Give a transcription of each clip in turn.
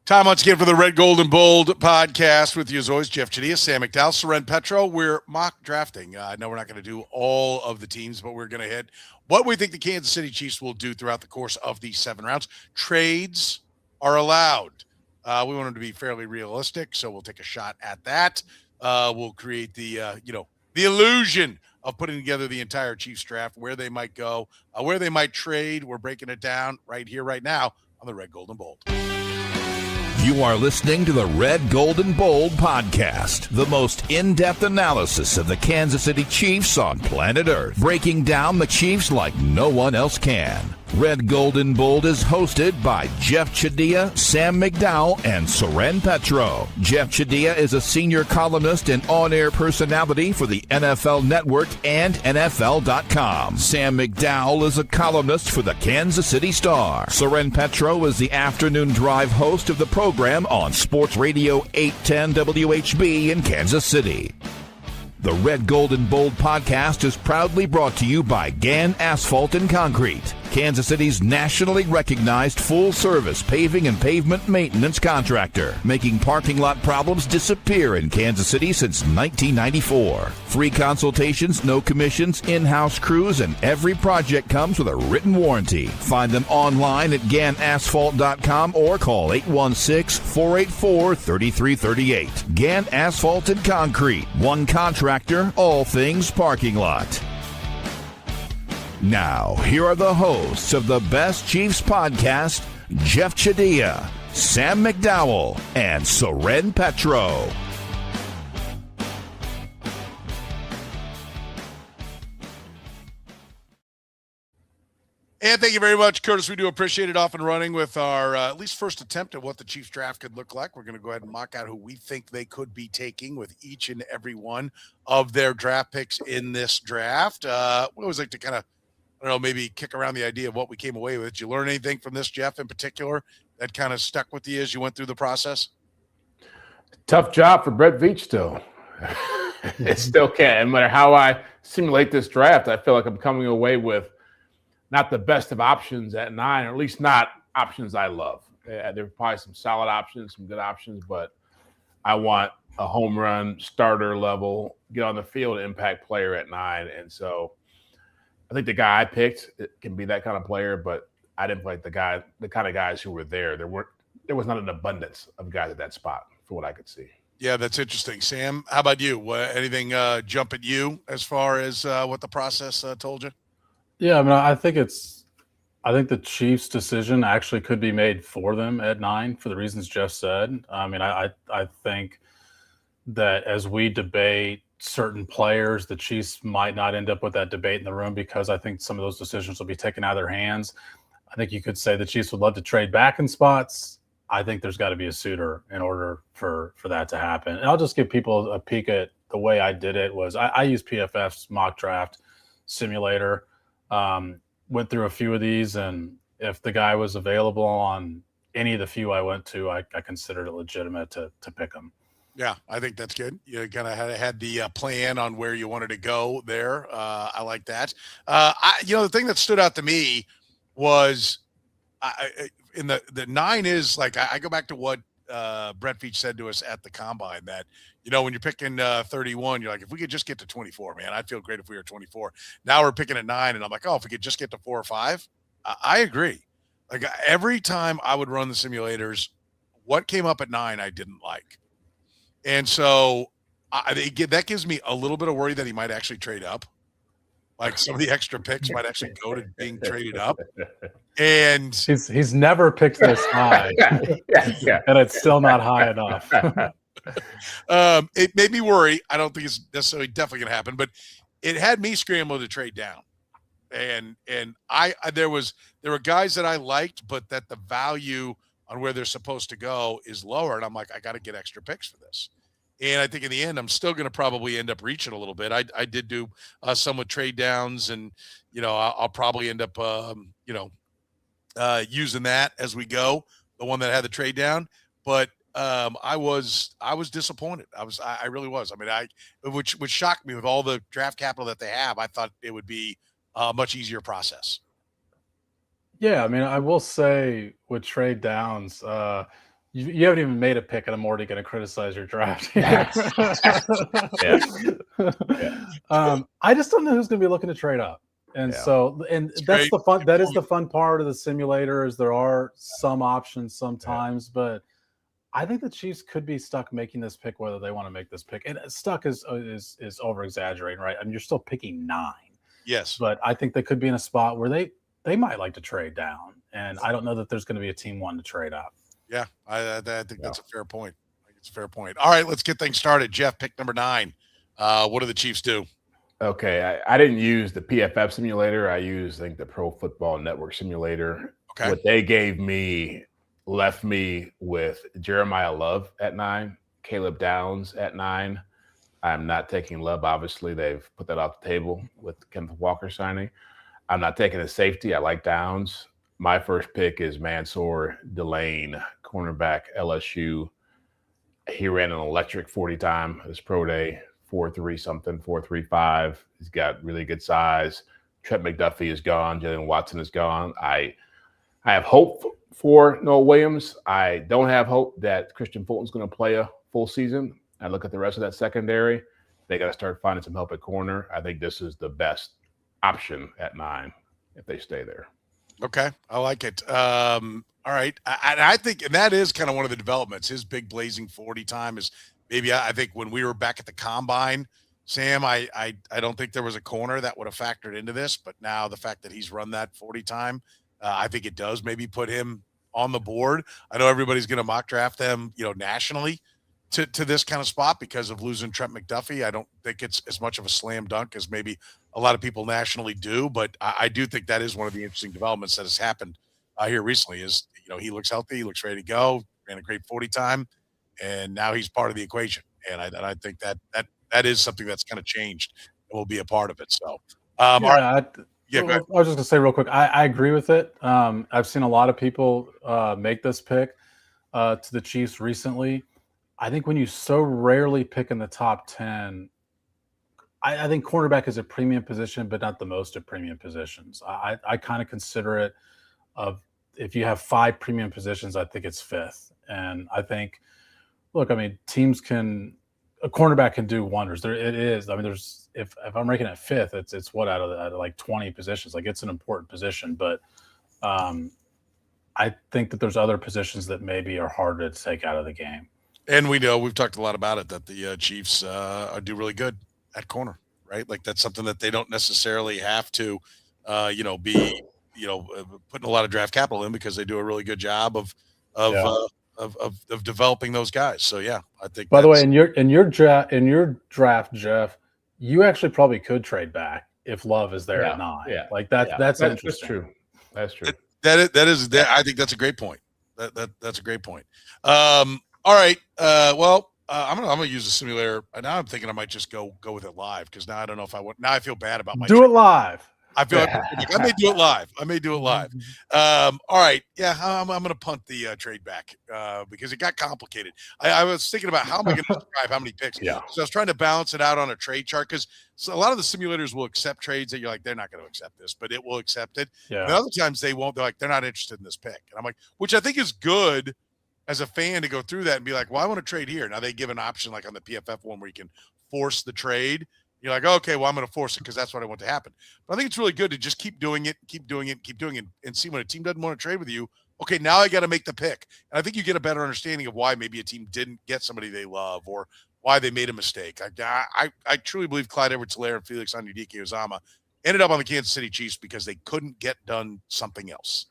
Time once again for the Red, Gold, and Bold podcast with you as always, Jeff Chadiha, Sam McDowell, Soren, Petro. We're mock drafting. I know we're not going to do all of the teams, but we're going to hit what we think the Kansas City Chiefs will do throughout the course of these 7 rounds. Trades are allowed. We want them to be fairly realistic, so we'll take a shot at that. We'll create the illusion of putting together the entire Chiefs draft, where they might go, where they might trade. We're breaking it down right here, right now on the Red, Gold, and Bold. You are listening to the Red, Gold, and Bold podcast, the most in-depth analysis of the Kansas City Chiefs on planet Earth, breaking down the Chiefs like no one else can. Red, Gold, and Bold is hosted by Jeff Chadiha, Sam McDowell, and Soren Petro. Jeff Chadiha is a senior columnist and on-air personality for the NFL Network and NFL.com. Sam McDowell is a columnist for the Kansas City Star. Soren Petro is the afternoon drive host of the program on Sports Radio 810 WHB in Kansas City. The Red, Gold, and Bold podcast is proudly brought to you by Gann Asphalt and Concrete, Kansas City's nationally recognized full-service paving and pavement maintenance contractor, making parking lot problems disappear in Kansas City since 1994. Free consultations, no commissions, in-house crews, and every project comes with a written warranty. Find them online at GannAsphalt.com or call 816-484-3338. Gann Asphalt and Concrete, one contractor, all things parking lot. Now, here are the hosts of the Best Chiefs podcast, Jeff Chadiha, Sam McDowell, and Soren Petro. And thank you very much, Curtis. We do appreciate it. Off and running with our at least first attempt at what the Chiefs draft could look like. We're going to go ahead and mock out who we think they could be taking with each and every one of their draft picks in this draft. We always like to kind of, maybe kick around the idea of what we came away with. Did you learn anything from this, Jeff, in particular, that kind of stuck with you as you went through the process? Tough job for Brett Veach still. It still can't. No matter how I simulate this draft, I feel like I'm coming away with not the best of options at 9, or at least not options I love. There are probably some solid options, some good options, but I want a home run starter level, get on the field impact player at 9. And so I think the guy I picked can be that kind of player, but I didn't like the kind of guys who were there. There was not an abundance of guys at that spot for what I could see. Yeah, that's interesting. Sam, how about you? Anything jump at you as far as what the process told you? Yeah, I mean, I think the Chiefs' decision actually could be made for them at 9 for the reasons Jeff said. I mean, I think that as we debate certain players, the Chiefs might not end up with that debate in the room, because I think some of those decisions will be taken out of their hands. I think you could say the Chiefs would love to trade back in spots. I think there's got to be a suitor in order for that to happen. And I'll just give people a peek at the way I did it. Was I used PFF's mock draft simulator, went through a few of these, and if the guy was available on any of the few I went to, I considered it legitimate to pick him. Yeah, I think that's good. You kind of had the plan on where you wanted to go there. I like that. The thing that stood out to me was in the 9 is like, I go back to what Brett Veach said to us at the combine, that, when you're picking 31, you're like, if we could just get to 24, man, I'd feel great if we were 24. Now we're picking at 9, and I'm like, if we could just get to 4 or 5. I agree. Like, every time I would run the simulators, what came up at 9 I didn't like. And so that gives me a little bit of worry that he might actually trade up. Like, some of the extra picks might actually go to being traded up. And he's never picked this high, yeah. And it's still not high enough. It made me worry. I don't think it's necessarily definitely going to happen, but it had me scramble to trade down. And there were guys that I liked, but that the value on where they're supposed to go is lower. And I'm like, I got to get extra picks for this. And I think in the end, I'm still going to probably end up reaching a little bit. I did do some with trade downs, and, I'll probably end up, using that as we go, the one that had the trade down. But I was disappointed. I really was. I mean, which shocked me with all the draft capital that they have. I thought it would be a much easier process. Yeah, I mean, I will say with trade downs, You haven't even made a pick, and I'm already going to criticize your draft. Yeah. I just don't know who's going to be looking to trade up, and that's great. the fun. That is the fun part of the simulator. Is there are some options sometimes, but I think the Chiefs could be stuck making this pick whether they want to make this pick. And stuck is over exaggerating, right? I mean, you're still picking 9. Yes, but I think they could be in a spot where they might like to trade down, and I don't know that there's going to be a team wanting to trade up. Yeah, I think that's a fair point. I think it's a fair point. All right, let's get things started. Jeff, pick number 9. What do the Chiefs do? Okay, I didn't use the PFF simulator. I used, I think, the Pro Football Network simulator. Okay. What they gave me left me with Jeremiah Love at 9, Caleb Downs at 9. I'm not taking Love, obviously. They've put that off the table with Kenneth Walker signing. I'm not taking a safety. I like Downs. My first pick is Mansour Delane, cornerback, LSU. He ran an electric 40 time his pro day, 4.3 something, 4.35. He's got really good size. Trent McDuffie is gone. Jalen Watson is gone. I have hope for Noah Williams. I don't have hope that Christian Fulton's going to play a full season. I look at the rest of that secondary. They got to start finding some help at corner. I think this is the best option at 9 if they stay there. Okay, I like it. All right, I think, and that is kind of one of the developments. His big blazing 40 time is maybe, I think when we were back at the combine, Sam, I don't think there was a corner that would have factored into this, but now the fact that he's run that 40 time, I think it does maybe put him on the board. I know everybody's going to mock draft them, nationally to this kind of spot because of losing Trent McDuffie. I don't think it's as much of a slam dunk as maybe a lot of people nationally do, but I do think that is one of the interesting developments that has happened here recently is, he looks healthy, he looks ready to go, ran a great 40 time, and now he's part of the equation. And I think that is something that's kind of changed and will be a part of it. So, all right. I was just going to say real quick, I agree with it. I've seen a lot of people make this pick to the Chiefs recently. I think when you so rarely pick in the top 10, I think cornerback is a premium position, but not the most of premium positions. I kind of consider it if you have 5 premium positions, I think it's 5th. And I think, look, I mean, a cornerback can do wonders. It is. I mean, if I'm ranking at 5th, it's what out of like 20 positions. Like it's an important position, but I think that there's other positions that maybe are harder to take out of the game. And we know, we've talked a lot about it, that the Chiefs do really good at corner, right? Like that's something that they don't necessarily have to, be, putting a lot of draft capital in because they do a really good job of developing those guys. So yeah, I think. By the way, in your draft, Jeff, you actually probably could trade back if Love is there at 9. Yeah, like that's interesting. That's true. That's true. That is. I think that's a great point. That's a great point. All right. I'm gonna use the simulator. Now I'm thinking I might just go with it live because now I don't know if I want. Now I feel bad about my. Do it live. I feel like I may do it live. All right. Yeah, I'm going to punt the trade back because it got complicated. I was thinking about how am I going to describe how many picks. Yeah. So I was trying to balance it out on a trade chart because a lot of the simulators will accept trades that you're like, they're not going to accept this, but it will accept it. Yeah. And other times they won't. They're like, they're not interested in this pick. And I'm like, which I think is good as a fan to go through that and be like, well, I want to trade here. Now they give an option like on the PFF one where you can force the trade. You're like, okay, well, I'm going to force it because that's what I want to happen. But I think it's really good to just keep doing it, and see when a team doesn't want to trade with you. Okay, now I got to make the pick. And I think you get a better understanding of why maybe a team didn't get somebody they love or why they made a mistake. I truly believe Clyde Edwards-Helaire and Felix Anudike-Uzomah ended up on the Kansas City Chiefs because they couldn't get done something else,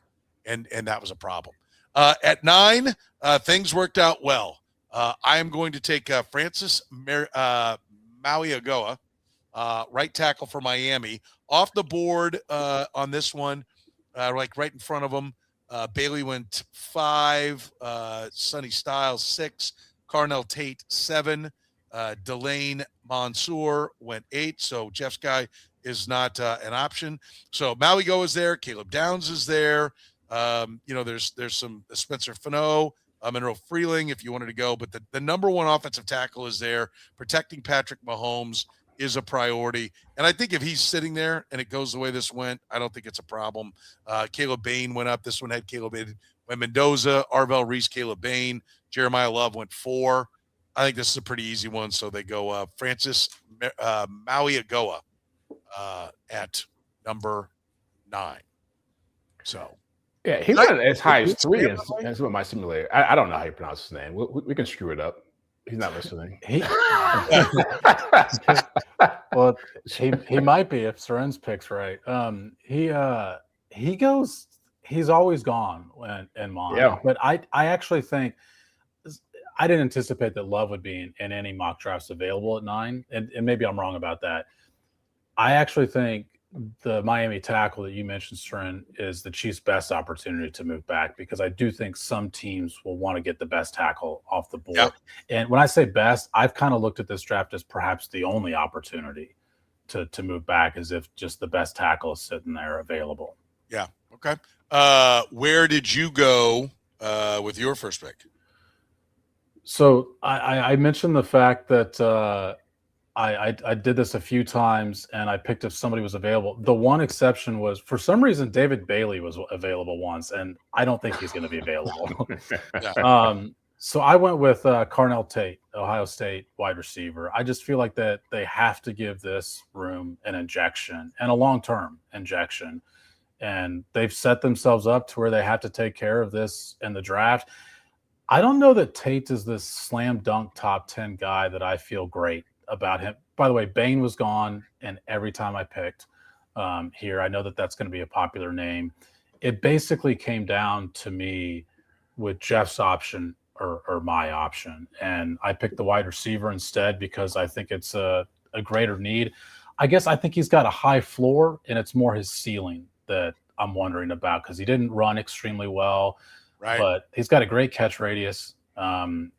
and that was a problem. At 9, things worked out well. I am going to take Francis Mauigoa. Right tackle for Miami, off the board on this one, like right in front of him. Bailey went 5, Sonny Styles 6, Carnell Tate 7, Delane Mansour went 8. So Jeff's guy is not an option. So Mauigoa is there, Caleb Downs is there. There's some Spencer Fano, Monroe Freeling if you wanted to go, but the number one offensive tackle is there. Protecting Patrick Mahomes is a priority. And I think if he's sitting there and it goes the way this went, I don't think it's a problem. Caleb Bain went up. This one had Caleb went Mendoza, Arvell Reese, Caleb Bain, Jeremiah Love went 4. I think this is a pretty easy one. So they go Francis Mauiagoa at number 9. So yeah, he went as high as Sam, 3 by the way? as what my simulator. I don't know how you pronounce his name. We can screw it up. He's not listening. Well, he might be if Soren's pick's right. He goes. He's always gone in mine. Yeah. But I actually think I didn't anticipate that Love would be in any mock drafts available at 9, and maybe I'm wrong about that. I actually think the Miami tackle that you mentioned, Soren, is the Chiefs' best opportunity to move back, because I do think some teams will want to get the best tackle off the board. Yeah. And when I say best, I've kind of looked at this draft as perhaps the only opportunity to move back, as if just the best tackle is sitting there available. Yeah. Okay. Where did you go with your first pick? So I mentioned the fact that I did this a few times, and I picked if somebody was available. The one exception was, for some reason, David Bailey was available once, and I don't think he's going to be available. So I went with Carnell Tate, Ohio State wide receiver. I just feel like that they have to give this room an injection, and a long-term injection. And they've set themselves up to where they have to take care of this in the draft. I don't know that Tate is this slam dunk top 10 guy that I feel great about him. By the way, Bain was gone, and every time I picked here, I know that that's going to be a popular name. It basically came down to me with Jeff's option or my option, and I picked the wide receiver instead because I think it's a greater need. I guess I think he's got a high floor, and it's more his ceiling that I'm wondering about, because he didn't run extremely well, Right. but he's got a great catch radius.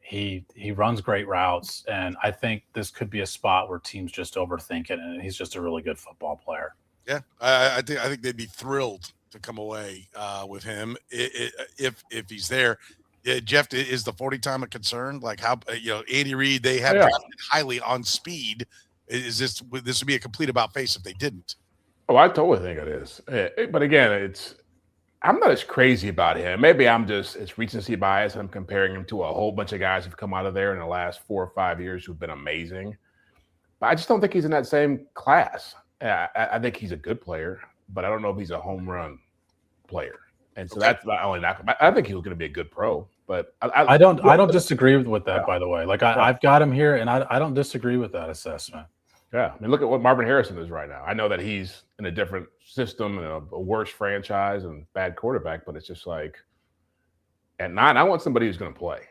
He runs great routes, and I think this could be a spot where teams just overthink it, and he's just a really good football player. Yeah, I think they'd be thrilled to come away with him if he's there. Jeff, is the 40 time a concern? Like, how Andy Reid, they have drafted highly on speed. Is this would be a complete about face if they didn't? Oh, I totally think it is. But again, I'm not as crazy about him. Maybe it's recency bias. I'm comparing him to a whole bunch of guys who've come out of there in the last 4 or 5 years who've been amazing. But I just don't think he's in that same class. I think he's a good player, but I don't know if he's a home run player. And so that's not only knock. I think he was going to be a good pro. But I don't disagree with that, by the way. Like I've got him here, and I don't disagree with that assessment. Yeah, I mean, look at what Marvin Harrison is right now. I know that he's in a different system and a worse franchise and bad quarterback, but it's just like at 9, I want somebody who's going to play.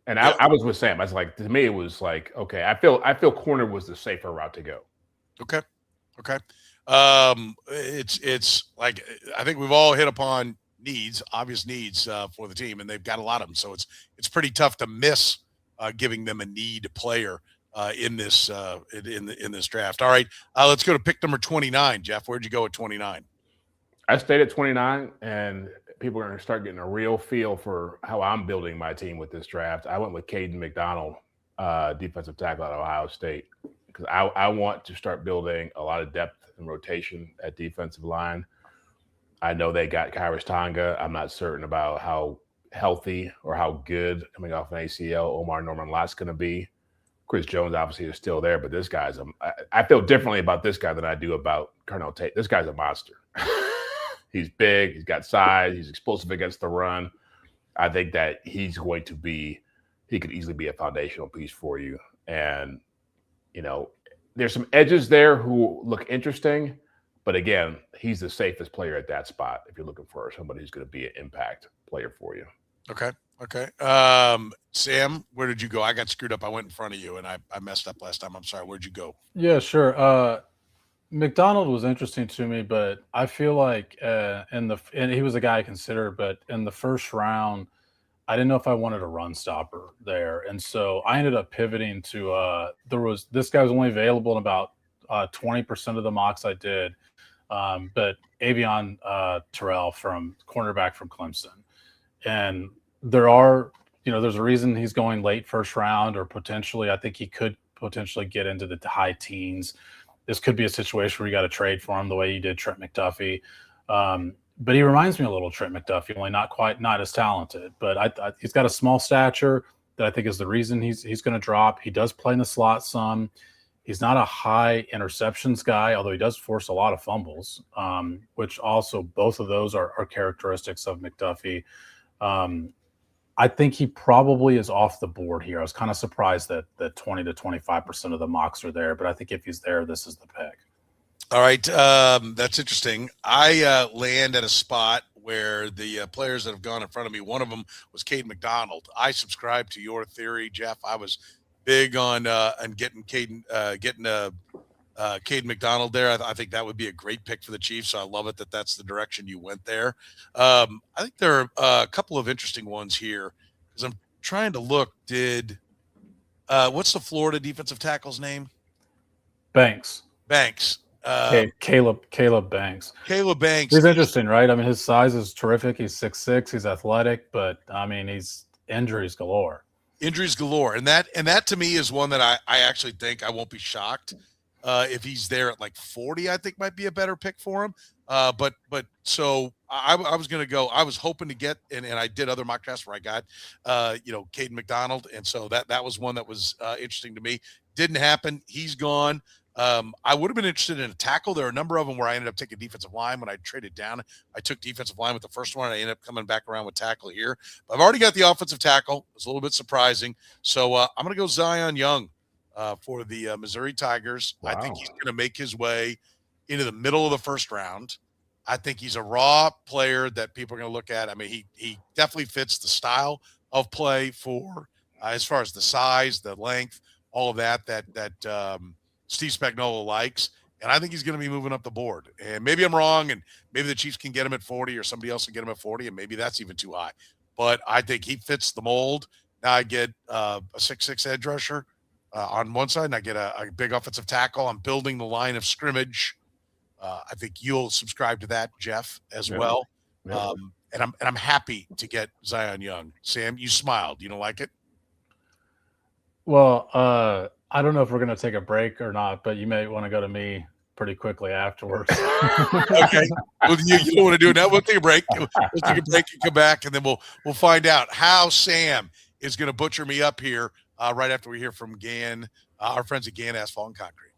And I was with Sam. I was like, to me, it was like, okay, I feel corner was the safer route to go. Okay. It's like I think we've all hit upon obvious needs for the team, and they've got a lot of them. So it's pretty tough to miss giving them a need player in this draft. All right, let's go to pick number 29. Jeff, where'd you go at 29? I stayed at 29, and people are going to start getting a real feel for how I'm building my team with this draft. I went with Caden McDonald, defensive tackle at Ohio State, because I want to start building a lot of depth and rotation at defensive line. I know they got Kairos Tonga. I'm not certain about how healthy or how good coming off an ACL Omar Norman Lott's going to be. Chris Jones obviously is still there, but this guy's I feel differently about this guy than I do about Carnell Tate. This guy's a monster. He's big. He's got size. He's explosive against the run. I think that he could easily be a foundational piece for you. And, there's some edges there who look interesting, but again, he's the safest player at that spot if you're looking for somebody who's going to be an impact player for you. Okay. Sam, where did you go? I got screwed up. I went in front of you, and I messed up last time. I'm sorry. Where'd you go? Yeah, sure. McDonald was interesting to me, but I feel like and he was a guy I considered, but in the first round, I didn't know if I wanted a run stopper there. And so I ended up pivoting to this guy was only available in about 20% of the mocks I did. But Avion Terrell cornerback from Clemson. And there's a reason he's going late first round, or potentially, I think he could potentially get into the high teens. This could be a situation where you got to trade for him the way you did Trent McDuffie. but he reminds me a little Trent McDuffie, only not as talented. But he's got a small stature that I think is the reason he's going to drop. He does play in the slot some. He's not a high interceptions guy, although he does force a lot of fumbles, which also both of those are characteristics of McDuffie. I think he probably is off the board here. I was kind of surprised that 20 to 25% of the mocks are there, but I think if he's there, this is the pick. All right. That's interesting. I land at a spot where the players that have gone in front of me, one of them was Caden McDonald. I subscribe to your theory, Jeff. I was big on getting Caden McDonald there. I think that would be a great pick for the Chiefs. So I love it that that's the direction you went there. I think there are a couple of interesting ones here because I'm trying to look. What's the Florida defensive tackle's name? Banks. Caleb Banks. Caleb Banks. He's interesting, right? I mean, his size is terrific. He's 6'6". He's athletic, but I mean, he's injuries galore. And that to me is one that I actually think I won't be shocked if he's there at like 40. I think might be a better pick for him. But so I was going to go. I was hoping to get, and I did other mock drafts where I got, Caden McDonald, and so that was one that was interesting to me. Didn't happen. He's gone. I would have been interested in a tackle. There are a number of them where I ended up taking defensive line. When I traded down, I took defensive line with the first one. I ended up coming back around with tackle here. But I've already got the offensive tackle. It's a little bit surprising. So I'm going to go Zion Young for the Missouri Tigers. Wow. I think he's going to make his way into the middle of the first round. I think he's a raw player that people are going to look at. I mean, he definitely fits the style of play for as far as the size, the length, all of that Steve Spagnuolo likes, and I think he's going to be moving up the board. And maybe I'm wrong, and maybe the Chiefs can get him at 40 or somebody else can get him at 40, and maybe that's even too high. But I think he fits the mold. Now I get a 6'6" edge rusher on one side, and I get a big offensive tackle. I'm building the line of scrimmage. I think you'll subscribe to that, Jeff, as well. Yeah. And I'm happy to get Zion Young. Sam, you smiled. You don't like it? Well, I don't know if we're going to take a break or not, but you may want to go to me pretty quickly afterwards. Okay. Well, you don't want to do it now. We'll take a break. We'll take a break and come back, and then we'll find out how Sam is going to butcher me up here right after we hear from Gann, our friends at Gann Asphalt and Concrete.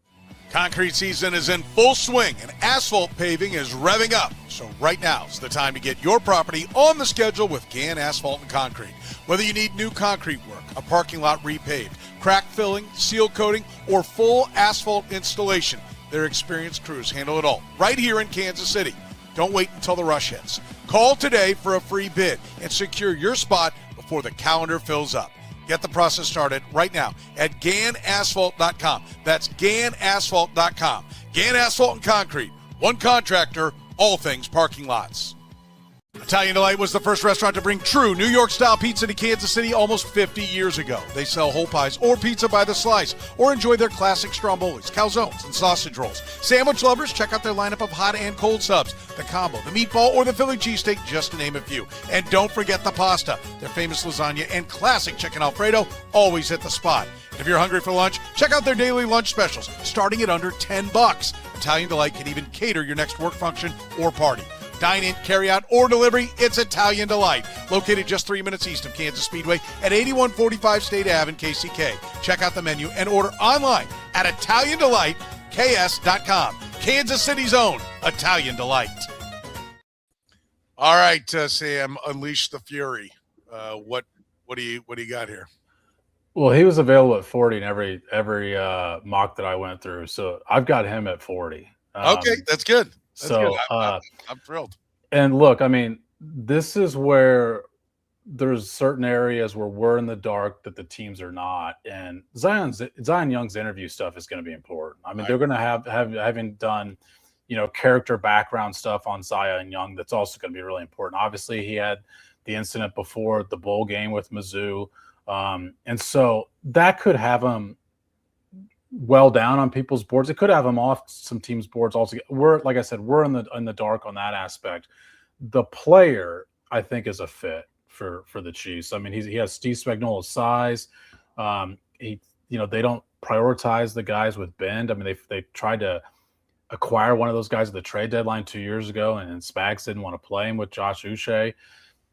Concrete season is in full swing, and asphalt paving is revving up. So right now is the time to get your property on the schedule with Gann Asphalt and Concrete. Whether you need new concrete work, a parking lot repaved, crack filling, seal coating, or full asphalt installation, their experienced crews handle it all right here in Kansas City. Don't wait until the rush hits. Call today for a free bid and secure your spot before the calendar fills up. Get the process started right now at GannAsphalt.com. That's GannAsphalt.com. Gann Asphalt and Concrete. One contractor, all things parking lots. Italian Delight was the first restaurant to bring true New York-style pizza to Kansas City almost 50 years ago. They sell whole pies or pizza by the slice, or enjoy their classic strombolis, calzones, and sausage rolls. Sandwich lovers, check out their lineup of hot and cold subs, the combo, the meatball, or the Philly cheesesteak, just to name a few. And don't forget the pasta. Their famous lasagna and classic chicken Alfredo always hit the spot. And if you're hungry for lunch, check out their daily lunch specials, starting at under $10. Italian Delight can even cater your next work function or party. Dine in, carry out, or delivery, it's Italian Delight. Located just 3 minutes east of Kansas Speedway at 8145 State Ave in KCK. Check out the menu and order online at ItalianDelightKS.com. Kansas City's own Italian Delight. All right, Sam, unleash the fury. What do you got here? Well, he was available at 40 in every mock that I went through, so I've got him at 40. Okay, that's good. So I'm thrilled. And look, I mean, this is where there's certain areas where we're in the dark that the teams are not. And Zion Young's interview stuff is going to be important. I mean, they're going to having done, character background stuff on Zion Young. That's also going to be really important. Obviously, he had the incident before the bowl game with Mizzou. And so that could have him well down on people's boards. It could have him off some teams' boards altogether. Like I said, we're in the dark on that aspect. The player, I think, is a fit for the Chiefs. I mean, he has Steve Spagnuolo's size. They don't prioritize the guys with bend. I mean, they tried to acquire one of those guys at the trade deadline 2 years ago, and Spags didn't want to play him with Josh Uche.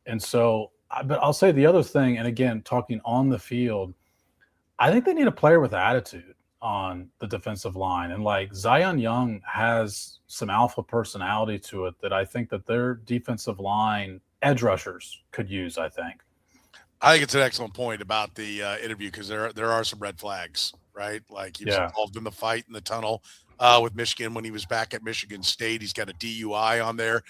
And so, but I'll say the other thing, and again, talking on the field, I think they need a player with attitude on the defensive line. And like Zion Young has some alpha personality to it that I think that their defensive line edge rushers could use, I think. I think it's an excellent point about the interview, because there are some red flags, right? Like he was involved in the fight in the tunnel with Michigan when he was back at Michigan State. He's got a DUI on there.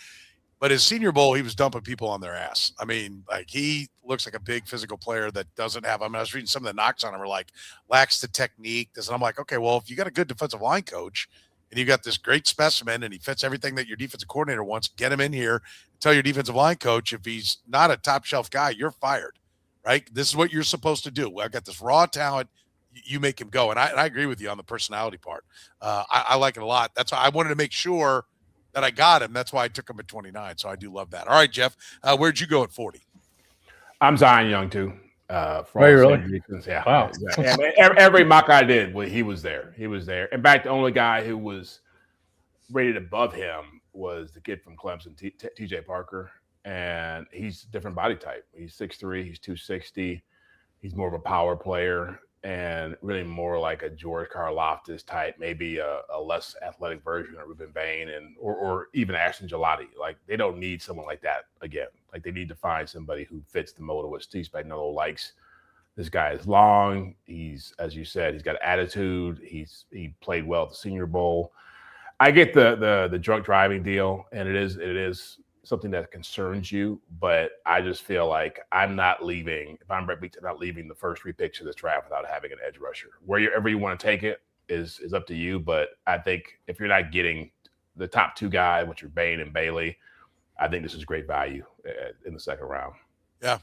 But his Senior Bowl, he was dumping people on their ass. I mean, like, he looks like a big physical player that doesn't have – I mean, I was reading some of the knocks on him were like, lacks the technique. And I'm like, okay, well, if you got a good defensive line coach and you got this great specimen and he fits everything that your defensive coordinator wants, get him in here. Tell your defensive line coach, if he's not a top-shelf guy, you're fired, right? This is what you're supposed to do. I got this raw talent. You make him go. And I agree with you on the personality part. I like it a lot. That's why I wanted to make sure – that I got him. That's why I took him at 29. So I do love that. All right, Jeff, where'd you go at 40? I'm Zion Young too. Really? Yeah. Wow. Yeah. Every mock I did, he was there. He was there. In fact, the only guy who was rated above him was the kid from Clemson, TJ Parker. And he's a different body type. He's 6'3", he's 260. He's more of a power player, and really more like a George Karlaftis type, maybe a less athletic version of Ruben Bain or even Ashton Gelati. Like, they don't need someone like that again. Like, they need to find somebody who fits the mold of what Steve Spagnuolo likes. This guy is long. He's, as you said, he's got attitude. He played well at the Senior Bowl. I get the drunk driving deal, and it is something that concerns you, but I just feel like I'm not leaving. If I'm Brett Veach, I'm not leaving the first 3 picks of this draft without having an edge rusher. Wherever you want to take it is up to you. But I think if you're not getting the top 2 guys, which are Bain and Bailey, I think this is great value in the second round. Yeah,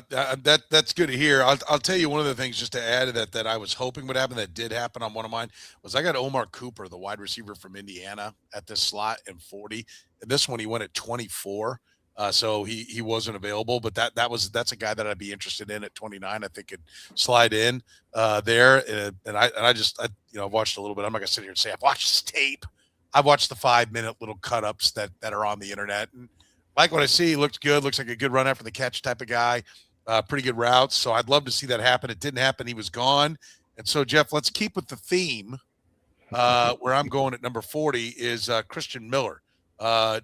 that's good to hear. I'll tell you one of the things just to add to that I was hoping would happen, that did happen on one of mine, was I got Omar Cooper, the wide receiver from Indiana, at this slot in 40. And this one he went at 24. So he wasn't available, but that's a guy that I'd be interested in at 29. I think could slide in there. And I I've watched a little bit. I'm not gonna sit here and say I've watched this tape. I've watched the 5-minute little cut-ups that are on the internet, and like what I see. Looks good. Looks like a good run after the catch type of guy. Pretty good routes. So I'd love to see that happen. It didn't happen. He was gone. And so, Jeff, let's keep with the theme. Where I'm going at number 40 is Christian Miller,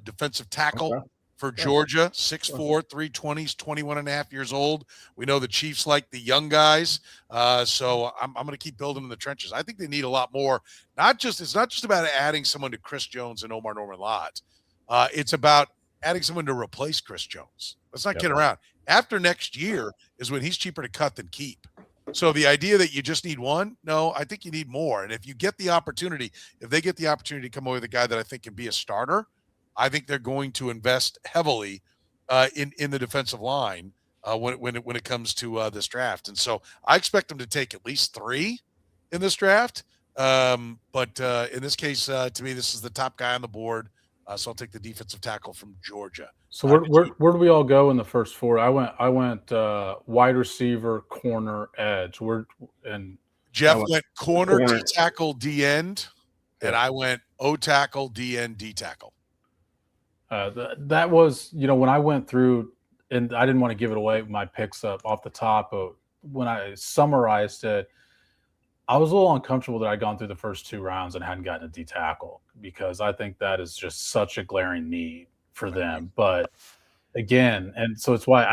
defensive tackle for Georgia, 6'4", 320s, 21 and a half years old. We know the Chiefs like the young guys. So I'm going to keep building in the trenches. I think they need a lot more. It's not just about adding someone to Chris Jones and Omar Norman-Lott. It's about adding someone to replace Chris Jones. Let's not kid around. After next year is when he's cheaper to cut than keep. So the idea that you just need one, no, I think you need more. And if you get the opportunity, if they get the opportunity to come away with a guy that I think can be a starter, I think they're going to invest heavily in the defensive line when it comes to this draft. And so I expect them to take at least 3 in this draft. But in this case, to me, this is the top guy on the board. So I'll take the defensive tackle from Georgia. So where do we all go in the first 4? I went wide receiver, corner, edge. Jeff went corner, D tackle, D end, and I went O tackle, D end, D tackle. That was, when I went through, and I didn't want to give it away, my picks up off the top, but when I summarized it, I was a little uncomfortable that I'd gone through the first 2 rounds and hadn't gotten a D tackle, because I think that is just such a glaring need for them. But again, and so it's why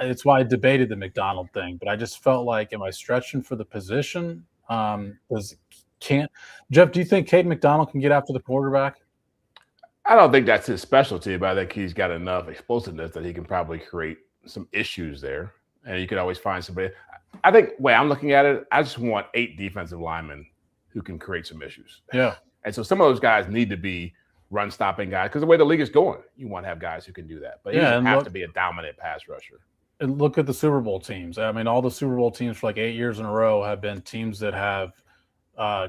it's why I debated the McDonald thing, but I just felt like, am I stretching for the position? Jeff, do you think Caden McDonald can get after the quarterback? I don't think that's his specialty, but I think he's got enough explosiveness that he can probably create some issues there. And you could always find somebody. I think the way I'm looking at it, I just want 8 defensive linemen who can create some issues. Yeah. And so some of those guys need to be run-stopping guys, because the way the league is going, you want to have guys who can do that. But he doesn't have to be a dominant pass rusher. And look at the Super Bowl teams. I mean, all the Super Bowl teams for like 8 years in a row have been teams that have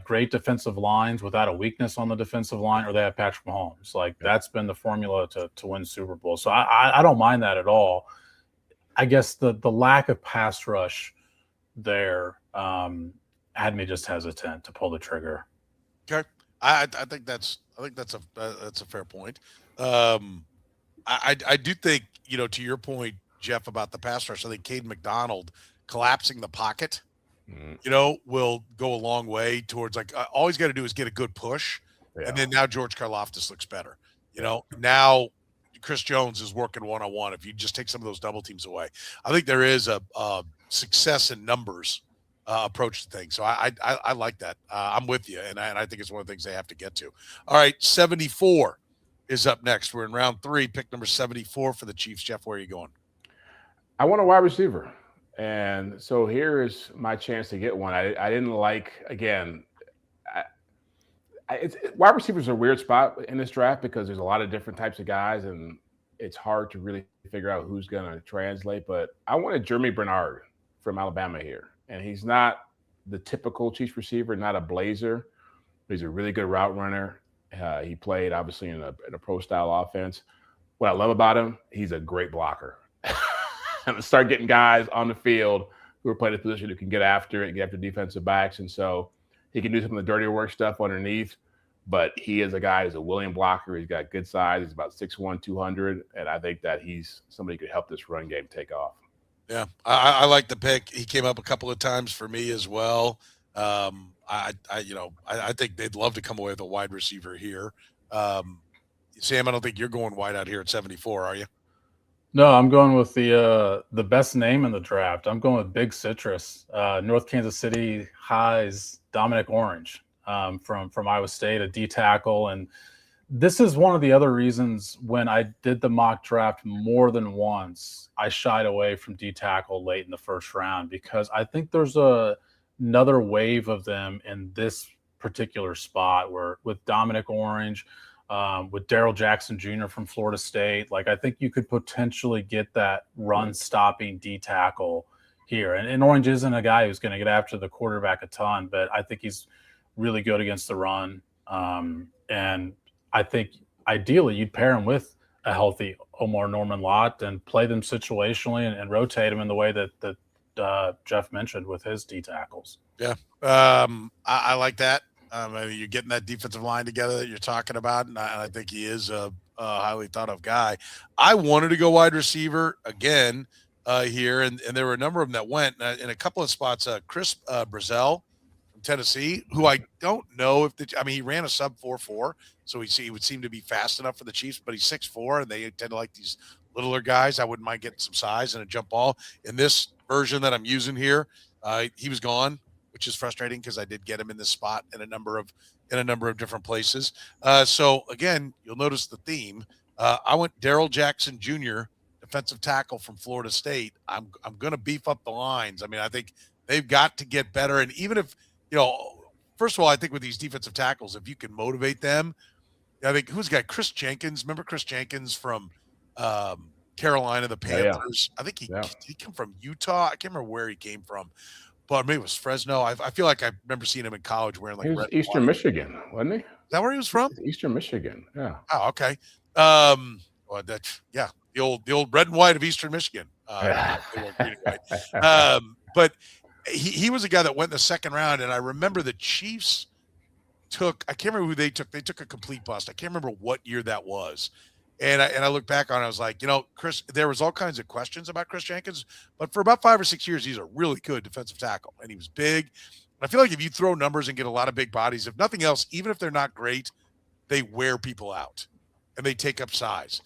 great defensive lines without a weakness on the defensive line, or they have Patrick Mahomes. Like, that's been the formula to win Super Bowl. So I don't mind that at all. I guess the lack of pass rush there had me just hesitant to pull the trigger. Okay. I think that's I think that's a fair point. I do think, to your point, Jeff, about the pass rush, I think Caden McDonald collapsing the pocket, will go a long way towards all he's got to do is get a good push. Yeah. And then now George Karlaftis looks better. Now Chris Jones is working one-on-one. If you just take some of those double teams away, I think there is a success in numbers approach to things. So I like that. I'm with you. And I think it's one of the things they have to get to. All right. 74 is up next. We're in round 3, pick number 74 for the Chiefs. Jeff, where are you going? I want a wide receiver. And so here is my chance to get one. I didn't like, again, wide receivers are a weird spot in this draft because there's a lot of different types of guys, and it's hard to really figure out who's going to translate. But I wanted Jeremy Bernard from Alabama here. And he's not the typical Chiefs receiver, not a blazer. He's a really good route runner. He played, obviously, in a pro-style offense. What I love about him, he's a great blocker. And start getting guys on the field who are playing a position who can get after it, get after defensive backs. And so he can do some of the dirty work stuff underneath. But he is a guy who's a willing blocker. He's got good size. He's about 6'1", 200. And I think that he's somebody who could help this run game take off. Yeah, I like the pick. He came up a couple of times for me as well. I think they'd love to come away with a wide receiver here. Sam, I don't think you're going wide out here at 74, are you? No, I'm going with the best name in the draft. I'm going with Big Citrus, North Kansas City High's Dominic Orange from Iowa State, a D tackle. And this is one of the other reasons when I did the mock draft more than once, I shied away from D tackle late in the first round because I think there's another wave of them in this particular spot where with Dominic Orange, with Darrell Jackson Jr. from Florida State. I think you could potentially get that run-stopping D tackle here. And Orange isn't a guy who's going to get after the quarterback a ton, but I think he's really good against the run. And I think ideally you'd pair him with a healthy Omar Norman Lott and play them situationally and rotate them in the way that Jeff mentioned with his D tackles. Yeah, I like that. You're getting that defensive line together that you're talking about, and I think he is a highly thought of guy. I wanted to go wide receiver again here, and there were a number of them that went in a couple of spots. Chris Brazel from Tennessee, who I don't know if he ran a sub 4.4, so he would seem to be fast enough for the Chiefs, but he's 6'4", and they tend to like these littler guys. I wouldn't mind getting some size and a jump ball. In this version that I'm using here, he was gone, which is frustrating because I did get him in this spot in a number of different places. So again, you'll notice the theme. I went Darrell Jackson Jr., defensive tackle from Florida State. I'm going to beef up the lines. I think they've got to get better. And even if, first of all, I think with these defensive tackles, if you can motivate them, I think who's got Chris Jenkins? Remember Chris Jenkins from Carolina, the Panthers? Yeah. I think he came from Utah. I can't remember where he came from. But maybe it was Fresno. I feel like I remember seeing him in college wearing he was Eastern Michigan, wasn't he? Is that where he was from? Eastern Michigan. Yeah. Oh, okay. Well, the old red and white of Eastern Michigan. They weren't green and white. But he was a guy that went in the second round, and I remember the Chiefs I can't remember who they took. They took a complete bust. I can't remember what year that was. And I look back on it, I was like, Chris, there was all kinds of questions about Chris Jenkins, but for about 5 or 6 years, he's a really good defensive tackle, and he was big. And I feel like if you throw numbers and get a lot of big bodies, if nothing else, even if they're not great, they wear people out, and they take up size.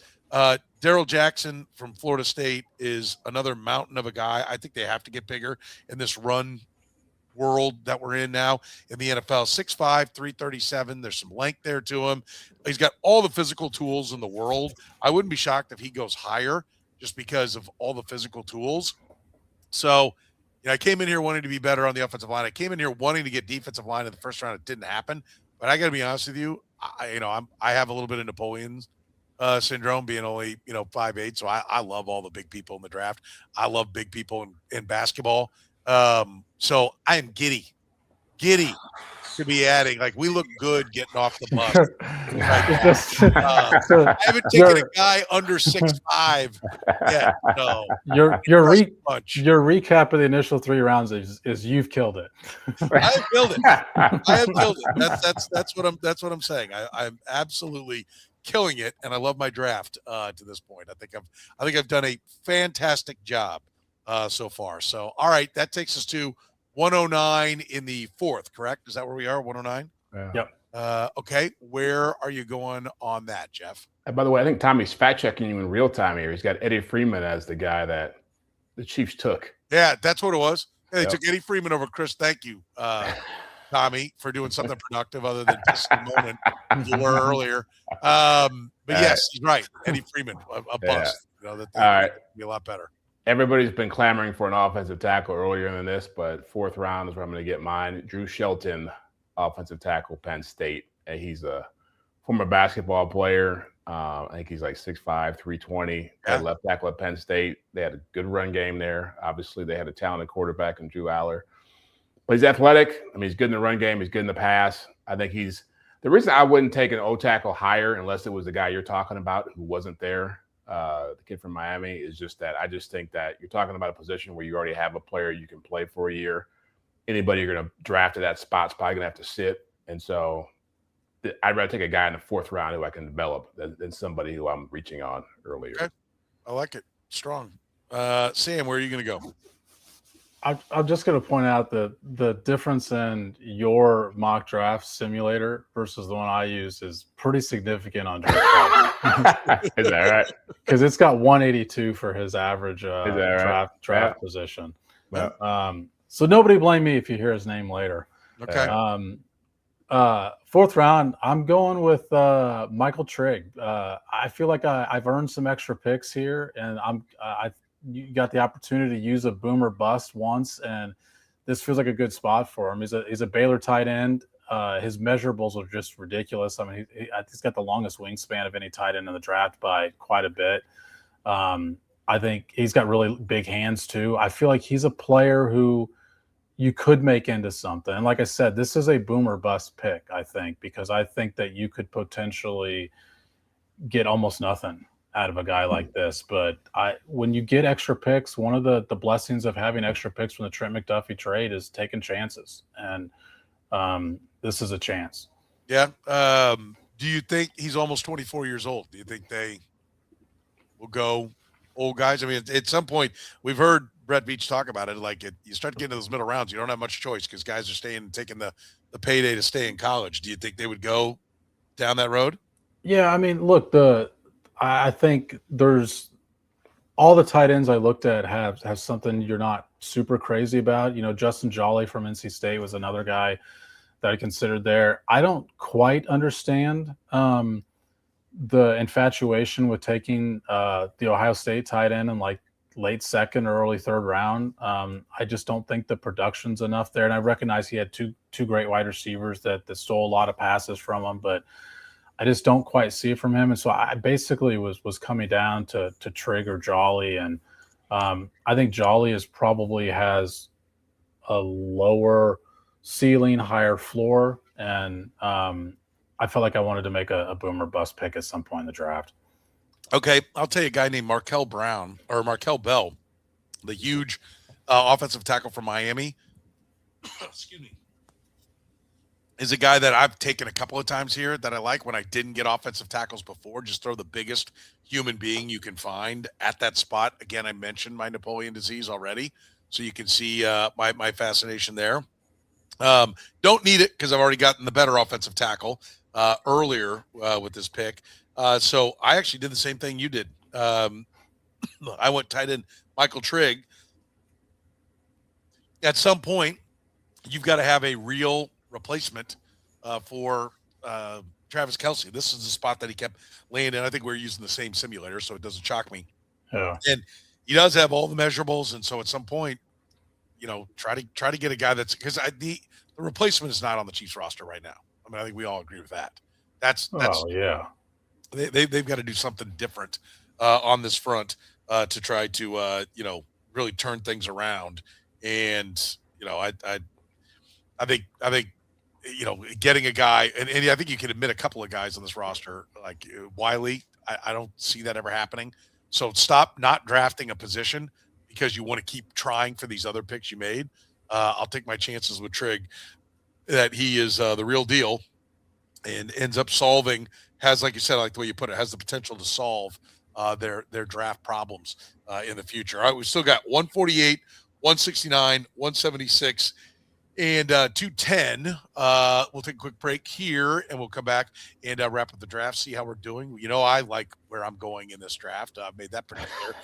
Darrell Jackson from Florida State is another mountain of a guy. I think they have to get bigger in this run world that we're in now in the NFL. 6'5", 337. There's some length there to him. He's got all the physical tools in the world. I wouldn't be shocked if he goes higher just because of all the physical tools. So, I came in here wanting to be better on the offensive line. I came in here wanting to get defensive line in the first round. It didn't happen. But I got to be honest with you, I have a little bit of Napoleon's syndrome, being only 5'8". So I love all the big people in the draft. I love big people in basketball. So I am giddy to be adding. Like, we look good getting off the bus. I haven't taken a guy under 6'5" yet. No. Your recap of the initial 3 rounds is you've killed it. I have killed it. That's what I'm saying. I'm absolutely killing it, and I love my draft to this point. I think I've done a fantastic job so far. So, all right, that takes us to 109 in the 4th, correct? Is that where we are? 109? Yeah. Yep. Okay. Where are you going on that, Jeff? And by the way, I think Tommy's fact checking you in real time here. He's got Eddie Freeman as the guy that the Chiefs took. Yeah, that's what it was. Yeah, they took Eddie Freeman over Chris. Thank you, Tommy, for doing something productive other than just the moment you were earlier. But yes, he's right. Eddie Freeman, a bust. You know, that would be a lot better. Everybody's been clamoring for an offensive tackle earlier than this, but 4th round is where I'm going to get mine. Drew Shelton, offensive tackle, Penn State. And he's a former basketball player. I think he's like 6'5", 320. Had left tackle at Penn State. They had a good run game there. Obviously, they had a talented quarterback in Drew Aller. But he's athletic. I mean, he's good in the run game. He's good in the pass. I think he's – the reason I wouldn't take an O-tackle higher unless it was the guy you're talking about who wasn't there, the kid from Miami, is just that I just think that you're talking about a position where you already have a player you can play for a year. Anybody you're going to draft at that spot's probably going to have to sit. And so I'd rather take a guy in the 4th round who I can develop than somebody who I'm reaching on earlier. Okay. I like it. Strong. Sam, where are you going to go? I'm just going to point out the difference in your mock draft simulator versus the one I use is pretty significant on draft. Is that right? Because it's got 182 for his average draft position. Yeah. So nobody blame me if you hear his name later. Okay. 4th round, I'm going with Michael Trigg. I feel like I've earned some extra picks here, and you got the opportunity to use a boomer bust once, and this feels like a good spot for him. He's a Baylor tight end. His measurables are just ridiculous. I mean, he's got the longest wingspan of any tight end in the draft by quite a bit. I think he's got really big hands too. I feel like he's a player who you could make into something. And like I said, this is a boomer bust pick, I think, because I think that you could potentially get almost nothing out of a guy like this. But when you get extra picks, one of the blessings of having extra picks from the Trent McDuffie trade is taking chances. And this is a chance. Yeah. Do you think he's almost 24 years old? Do you think they will go old guys? I mean, at some point, we've heard Brett Veach talk about it. Like, you start getting to those middle rounds, you don't have much choice because guys are staying and taking the payday to stay in college. Do you think they would go down that road? Yeah, I mean, look, I think there's all the tight ends I looked at have something you're not super crazy about. You know, Justin Jolly from NC State was another guy that I considered there. I don't quite understand the infatuation with taking the Ohio State tight end in like late 2nd or early 3rd round. I just don't think the production's enough there. And I recognize he had two great wide receivers that stole a lot of passes from him, but I just don't quite see it from him. And so I basically was coming down to Trigg or Jolly. And I think Jolly probably has a lower ceiling, higher floor. And I felt like I wanted to make a boomer bust pick at some point in the draft. Okay. I'll tell you a guy named Markel Bell, the huge offensive tackle from Miami. Excuse me. Is a guy that I've taken a couple of times here that I like when I didn't get offensive tackles before. Just throw the biggest human being you can find at that spot. Again, I mentioned my Napoleon disease already, so you can see my fascination there. Don't need it because I've already gotten the better offensive tackle earlier with this pick. So I actually did the same thing you did. I went tight end Michael Trigg. At some point, you've got to have a real replacement for Travis Kelce. This is the spot that he kept laying in. I think we're using the same simulator, so it doesn't shock me. Yeah. And he does have all the measurables, and so at some point, you know, try to get a guy that's because the replacement is not on the Chiefs roster right now. I mean, I think we all agree with that. That's yeah. They've got to do something different on this front to try to really turn things around. And I think getting a guy, and I think you can admit a couple of guys on this roster, like Wiley. I don't see that ever happening. So stop not drafting a position because you want to keep trying for these other picks you made. I'll take my chances with Trig that he is the real deal and ends up solving, has, like you said, like the way you put it, has the potential to solve their draft problems in the future. All right, we still got 148, 169, 176, and 210. We'll take a quick break here, and we'll come back and wrap up the draft, see how we're doing. I like where I'm going in this draft. I've made that pretty clear.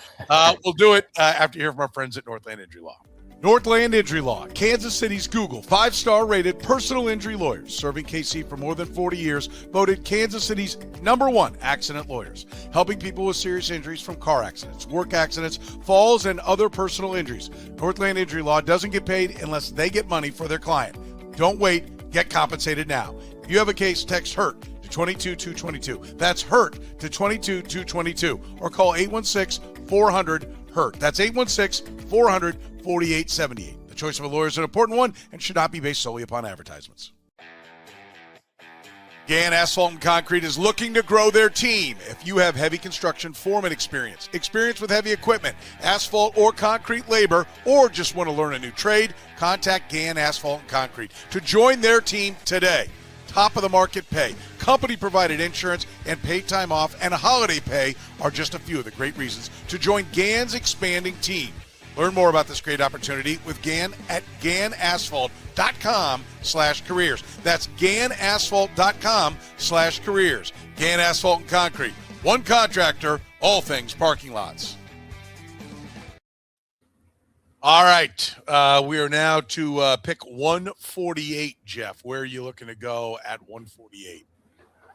We'll do it after you hear from our friends at Northland Injury Law. Northland Injury Law, Kansas City's Google 5-star rated personal injury lawyers, serving KC for more than 40 years, voted Kansas City's #1 accident lawyers, helping people with serious injuries from car accidents, work accidents, falls, and other personal injuries. Northland Injury Law doesn't get paid unless they get money for their client. Don't wait, get compensated now. If you have a case, text HURT to 22222. That's HURT to 22222, or call 816-400-HURT. That's 816-400-4878. The choice of a lawyer is an important one and should not be based solely upon advertisements. Gann Asphalt and Concrete is looking to grow their team. If you have heavy construction foreman experience with heavy equipment, asphalt or concrete labor, or just want to learn a new trade, contact Gann Asphalt and Concrete to join their team today. Top of the market pay, company provided insurance, and paid time off and holiday pay are just a few of the great reasons to join Gann's expanding team. Learn more about this great opportunity with Gann at GannAsphalt.com/careers. That's GannAsphalt.com/careers. Gann Asphalt and Concrete. One contractor, all things parking lots. All right. We are now to pick 148, Jeff. Where are you looking to go at 148?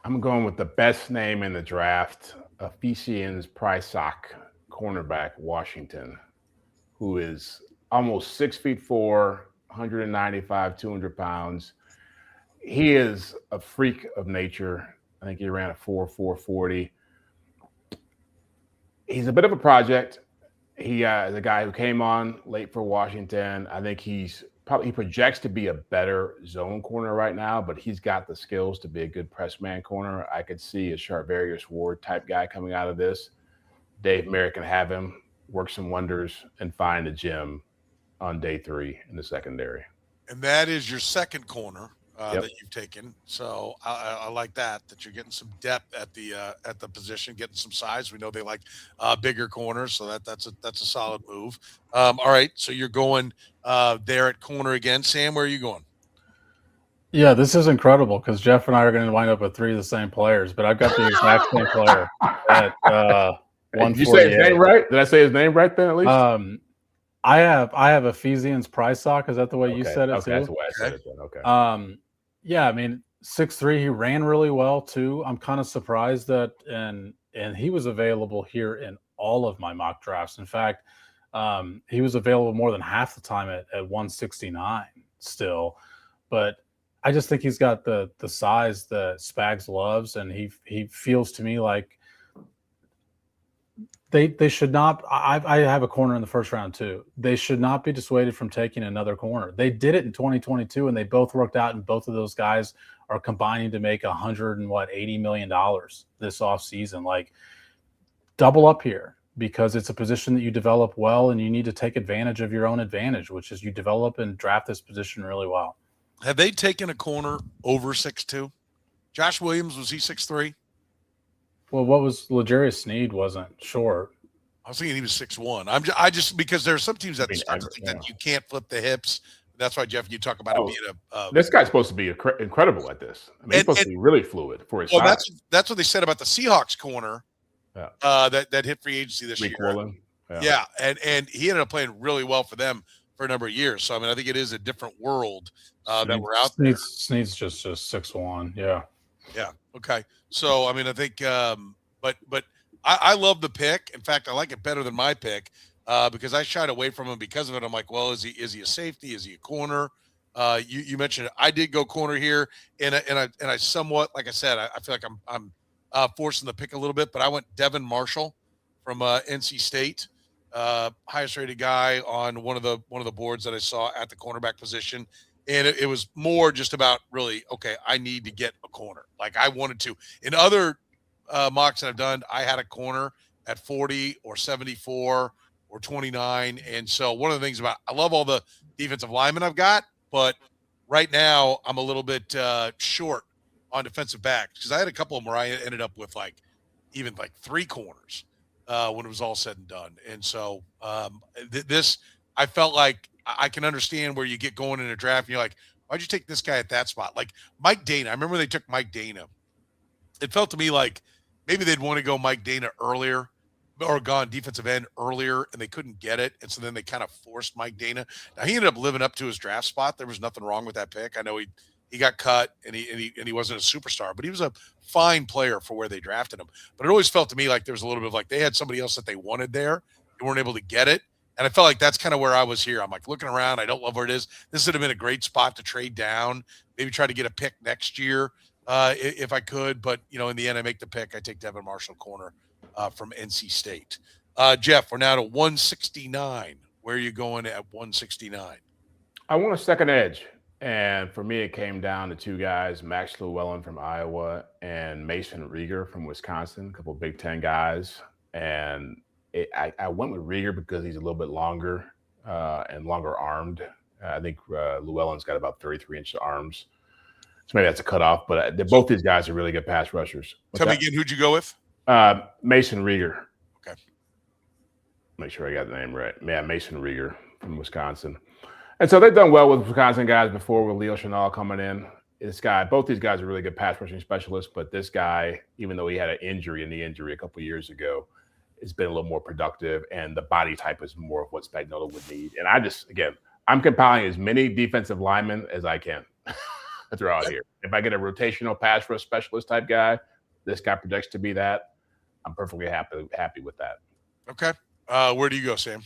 I'm going with the best name in the draft, Ephesians Prysock, cornerback, Washington, who is almost 6'4", 195, 200 pounds. He is a freak of nature. I think he ran a 4.40. He's a bit of a project. He is a guy who came on late for Washington. I think he projects to be a better zone corner right now, but he's got the skills to be a good press man corner. I could see a Charvarius Ward type guy coming out of this. Dave Merritt can have him work some wonders and find a gem on day 3 in the secondary. And that is your second corner Yep. that you've taken. So I like that you're getting some depth at the position, getting some size. We know they like bigger corners, so that's a solid move. All right, so you're going there at corner again. Sam, where are you going? Yeah, this is incredible because Jeff and I are going to wind up with 3 of the same players, but I've got the exact same player at 148. Did you say his name right? Did I say his name right then at least? I have Ephesians Prysock. Is that the way you said it okay, too? that's the way I said it then. Okay. Yeah, I mean 6'3", he ran really well too. I'm kind of surprised that and he was available here in all of my mock drafts. In fact, he was available more than half the time at 169 still. But I just think he's got the size that Spags loves, and he feels to me like they should not. I have a corner in the first round too. They should not be dissuaded from taking another corner. They did it in 2022, and they both worked out. And both of those guys are combining to make $80 million this offseason. Like, double up here because it's a position that you develop well, and you need to take advantage of your own advantage, which is you develop and draft this position really well. Have they taken a corner over 6'2"? Josh Williams, was he 6'3"? Well, what was L'Jarius Sneed wasn't short. I was thinking he was 6'1". I just because there are some teams that start to think that you can't flip the hips. That's why, Jeff, you talk about it being this guy's supposed to be incredible at this. I mean, he's supposed to be really fluid for his size. That's what they said about the Seahawks corner that hit free agency this year. Yeah, and he ended up playing really well for them for a number of years. So, I mean, I think it is a different world that we're out there. Sneed's just 6'1", yeah. Yeah. Okay. So, I mean, I think, but I love the pick. In fact, I like it better than my pick because I shied away from him because of it. I'm like, well, is he a safety? Is he a corner? You mentioned it. I did go corner here, and I somewhat, like I said, I feel like I'm forcing the pick a little bit, but I went Devin Marshall from NC State, highest rated guy on one of the boards that I saw at the cornerback position. And it was more just about really, okay, I need to get a corner. Like I wanted to. In other mocks that I've done, I had a corner at 40 or 74 or 29. And so one of the things about, I love all the defensive linemen I've got, but right now I'm a little bit short on defensive backs because I had a couple of them where I ended up with even 3 corners when it was all said and done. And so this, I felt like I can understand where you get going in a draft and you're like, why'd you take this guy at that spot? Like Mike Dana. I remember when they took Mike Dana. It felt to me like maybe they'd want to go Mike Dana earlier or gone defensive end earlier and they couldn't get it. And so then they kind of forced Mike Dana. Now he ended up living up to his draft spot. There was nothing wrong with that pick. I know he got cut and he wasn't a superstar, but he was a fine player for where they drafted him. But it always felt to me like there was a little bit of like they had somebody else that they wanted there. They weren't able to get it. And I felt like that's kind of where I was here. I'm like looking around. I don't love where it is. This would have been a great spot to trade down, maybe try to get a pick next year if I could. But, in the end, I make the pick. I take Devin Marshall corner from NC State. Jeff, we're now to 169. Where are you going at 169? I want a second edge. And for me, it came down to 2 guys, Max Llewellyn from Iowa and Mason Rieger from Wisconsin, a couple of Big Ten guys. And I went with Rieger because he's a little bit longer and longer armed. I think Llewellyn's got about 33-inch arms. So maybe that's a cutoff. But both these guys are really good pass rushers. Tell me again, who'd you go with? Mason Rieger. Okay. Make sure I got the name right. Yeah, Mason Rieger from Wisconsin. And so they've done well with Wisconsin guys before with Leo Chenal coming in. Both these guys are really good pass rushing specialists. But this guy, even though he had an injury a couple of years ago, has been a little more productive, and the body type is more of what Spagnuolo would need. And I'm compiling as many defensive linemen as I can throughout here. If I get a rotational pass rush specialist type guy, this guy projects to be that. I'm perfectly happy with that. Okay. Where do you go, Sam?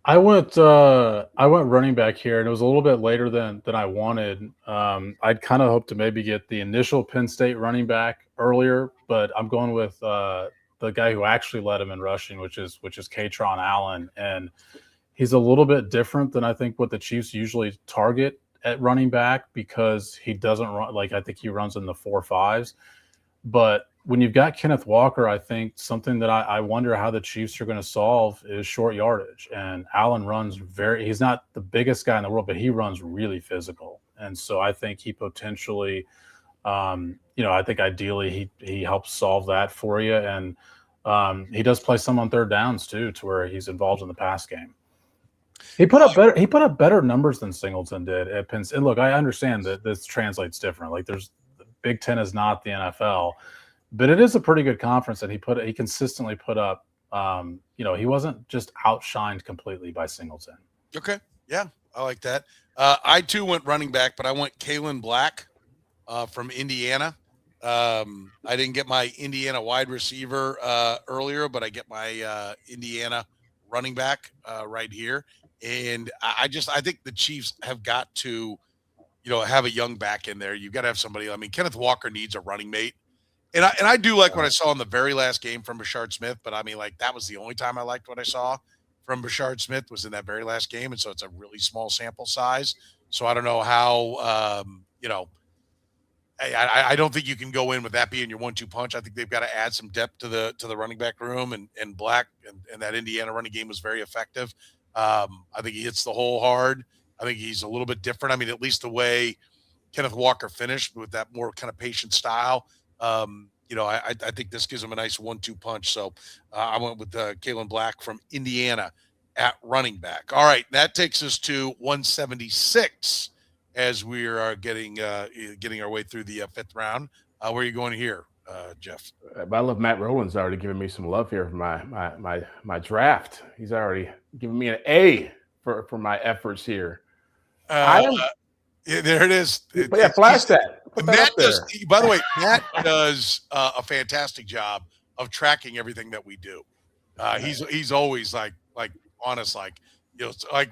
I went running back here, and it was a little bit later than I wanted. I'd kind of hoped to maybe get the initial Penn State running back earlier, but I'm going with the guy who actually led him in rushing, which is Katron Allen. And he's a little bit different than I think what the Chiefs usually target at running back because he doesn't run I think he runs in the 4.5s. But when you've got Kenneth Walker, I think something that I wonder how the Chiefs are going to solve is short yardage. And Allen runs he's not the biggest guy in the world, but he runs really physical. And so I think he potentially I think ideally he helps solve that for you. And he does play some on third downs too, to where he's involved in the pass game. He put up better numbers than Singleton did at Penn State. And look, I understand that this translates different. Like Big Ten is not the NFL, but it is a pretty good conference. And he consistently put up, he wasn't just outshined completely by Singleton. Okay. Yeah. I like that. I too went running back, but I went Kalen Black from Indiana. I didn't get my Indiana wide receiver earlier, but I get my Indiana running back right here. And I think the Chiefs have got to, have a young back in there. You've got to have somebody. I mean, Kenneth Walker needs a running mate. And I do like what I saw in the very last game from Bashard Smith, but I mean, that was the only time I liked what I saw from Bashard Smith was in that very last game. And so it's a really small sample size. So I don't know how, I don't think you can go in with that being your 1-2 punch. I think they've got to add some depth to the running back room, and Black and that Indiana running game was very effective. I think he hits the hole hard. I think he's a little bit different. I mean, at least the way Kenneth Walker finished with that more kind of patient style. I think this gives him a nice 1-2 punch. So I went with Kalen Black from Indiana at running back. All right, that takes us to 176 as we are getting our way through the 5th round. Where are you going here, Jeff? I love Matt Rowland's already giving me some love here for my draft. He's already giving me an A for my efforts here. There it is. Flash that. Matt does. By the way, Matt does a fantastic job of tracking everything that we do. He's always like honest, like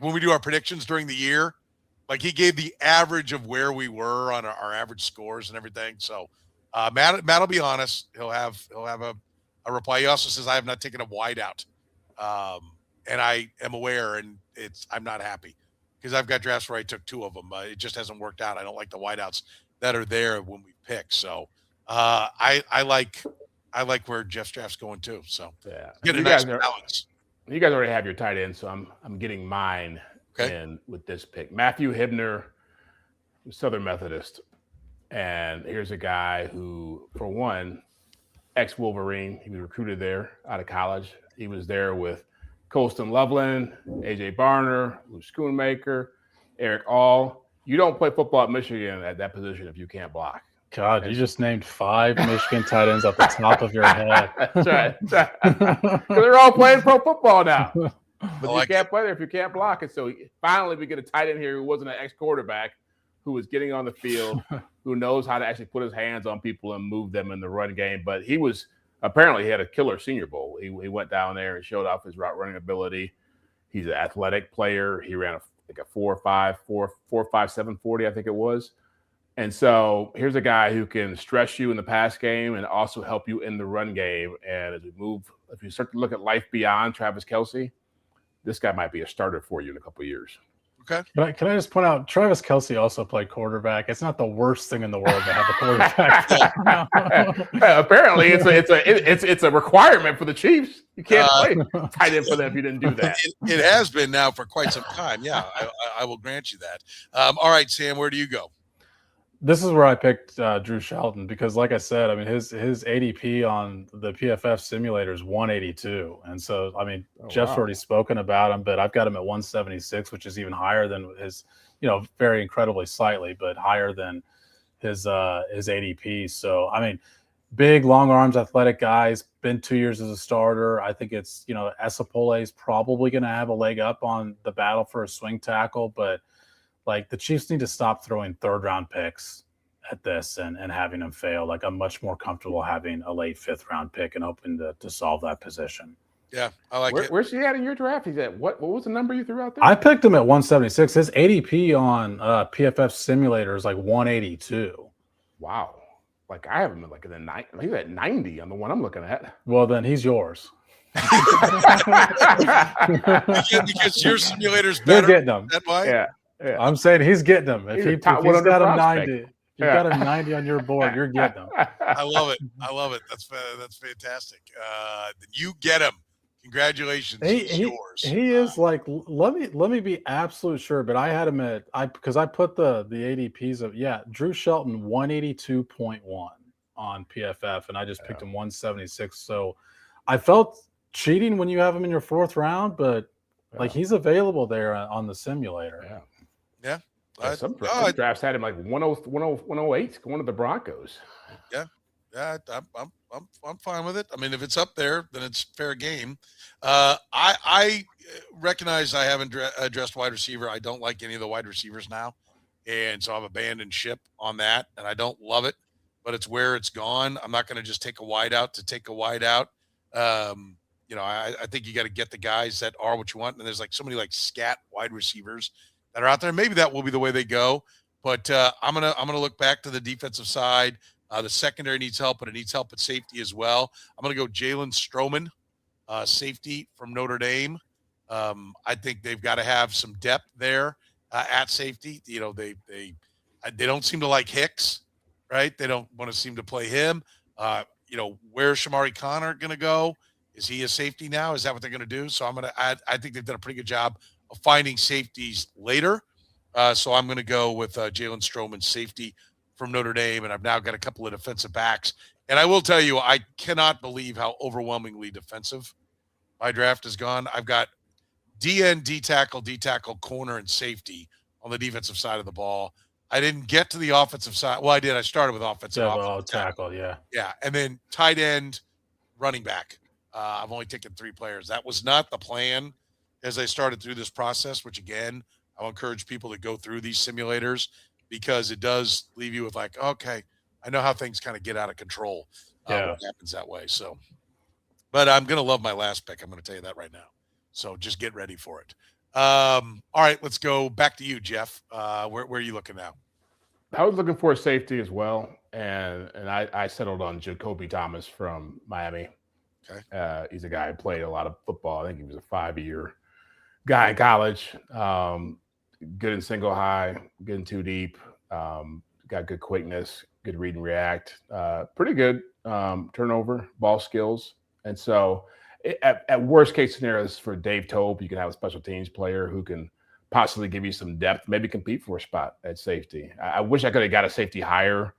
when we do our predictions during the year, like he gave the average of where we were on our average scores and everything. So Matt will be honest. He'll have a reply. He also says I have not taken a wide out, and I am aware, and I'm not happy because I've got drafts where I took 2 of them. It just hasn't worked out. I don't like the wideouts that are there when we pick. So I like where Jeff's draft's going too. So Yeah, get a nice balance. You guys already have your tight end, so I'm getting mine in with this pick. Matthew Hibner, Southern Methodist. And here's a guy who, for one, ex-Wolverine. He was recruited there out of college. He was there with Colston Loveland, A.J. Barner, Lou Schoonmaker, Eric All. You don't play football at Michigan at that position if you can't block. God, you just named 5 Michigan tight ends off the top of your head. That's right. Because they're all playing pro football now. But you can't play there if you can't block it. So finally we get a tight end here who wasn't an ex-quarterback, who was getting on the field, who knows how to actually put his hands on people and move them in the run game. But he had a killer Senior Bowl. He went down there and showed off his route running ability. He's an athletic player. He ran a 4.5 740, I think it was. And so here's a guy who can stress you in the pass game and also help you in the run game. And if you start to look at life beyond Travis Kelce, this guy might be a starter for you in a couple of years. Okay. Can I just point out, Travis Kelce also played quarterback. It's not the worst thing in the world to have a quarterback. Apparently, it's a requirement for the Chiefs. You can't play tight end for them if you didn't do that. It has been now for quite some time. Yeah, I will grant you that. All right, Sam, where do you go? This is where I picked Drew Shelton because, like I said, I mean his ADP on the PFF simulator is 182, and so I mean Jeff's already spoken about him, but I've got him at 176, which is even higher than his, very incredibly slightly, but higher than his ADP. So I mean, big, long arms, athletic guys, been 2 years as a starter. I think it's Esapole is probably going to have a leg up on the battle for a swing tackle, but. Like the Chiefs need to stop throwing 3rd-round picks at this and having them fail. Like I'm much more comfortable having a late 5th-round pick and hoping to solve that position. Yeah, I like it. Where's he at in your draft? He's at what was the number you threw out there? I picked him at 176. His ADP on PFF simulator is like 182. Wow. Like I have him like in the 90. He's at 90 on the one I'm looking at. Well, then he's yours. because your simulator's better. You're getting him. That why? Yeah. I'm saying he's getting them. If he's got him 90, you've got him 90 on your board, you're getting them. I love it. That's fantastic. You get him. Congratulations. He's yours. He is like. Let me be absolute sure, but I had him at because I put the ADPs of Drew Shelton 182.1 on PFF, and I just picked him 176. So I felt cheating when you have him in your 4th round, but like he's available there on the simulator. Yeah. Some drafts had him like 108 going to the Broncos. Yeah, I'm fine with it. I mean, if it's up there, then it's fair game. I recognize I haven't addressed wide receiver. I don't like any of the wide receivers now, and so I've abandoned ship on that, and I don't love it. But it's where it's gone. I'm not going to just take a wide out to take a wide out. I think you got to get the guys that are what you want, and there's like so many like scat wide receivers that are out there. Maybe that will be the way they go, but I'm gonna look back to the defensive side. The secondary needs help, but it needs help at safety as well. I'm gonna go Jalen Stroman, safety from Notre Dame. I think they've got to have some depth there at safety. They don't seem to like Hicks, right? They don't want to seem to play him. Where's Shamari Connor gonna go? Is he a safety now? Is that what they're gonna do? So I think they've done a pretty good job of finding safeties later. So I'm going to go with Jalen Stroman, safety from Notre Dame, and I've now got a couple of defensive backs. And I will tell you, I cannot believe how overwhelmingly defensive my draft has gone. I've got DN, D-tackle, corner, and safety on the defensive side of the ball. I didn't get to the offensive side. Well, I did. I started with offensive tackle, yeah. Yeah, and then tight end, running back. I've only taken 3 players. That was not the plan as I started through this process, which again, I'll encourage people to go through these simulators because it does leave you with like, okay, I know how things kind of get out of control. What happens that way. So, but I'm going to love my last pick. I'm going to tell you that right now. So just get ready for it. All right, let's go back to you, Jeff. Where are you looking now? I was looking for a safety as well. And I settled on Jacoby Thomas from Miami. Okay. He's a guy who played a lot of football. I think he was a 5-year guy in college. good in single high, good in two deep. Got good quickness, good read and react. Pretty good turnover, ball skills. And so at worst case scenarios for Dave Tope, you can have a special teams player who can possibly give you some depth, maybe compete for a spot at safety. I wish I could have got a safety higher,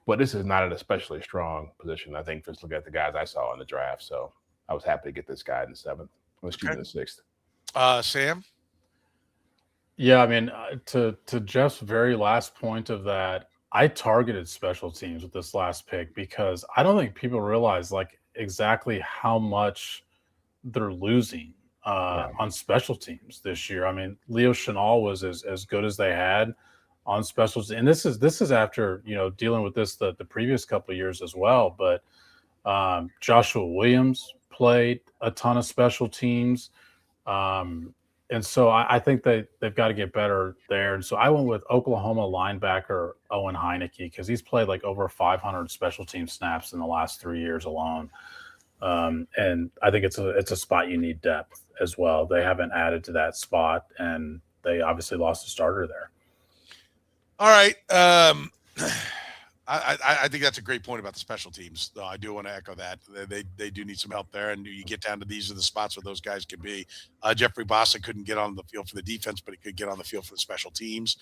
but this is not an especially strong position, I think, just look at the guys I saw in the draft. So I was happy to get this guy in the 7th. Excuse me, the 6th. Sam? Yeah, I mean, to Jeff's very last point of that, I targeted special teams with this last pick because I don't think people realize like exactly how much they're losing on special teams this year. I mean, Leo Chenal was as good as they had on specials, and this is after dealing with this the previous couple of years as well. But Joshua Williams played a ton of special teams. And so I think they've got to get better there. And so I went with Oklahoma linebacker Owen Heineke because he's played like over 500 special team snaps in the last 3 years alone. And I think it's a spot you need depth as well. They haven't added to that spot, and they obviously lost a starter there. All right. I think that's a great point about the special teams, though. I do want to echo that. They do need some help there, and you get down to these are the spots where those guys can be. Jeffrey Bossa couldn't get on the field for the defense, but he could get on the field for the special teams.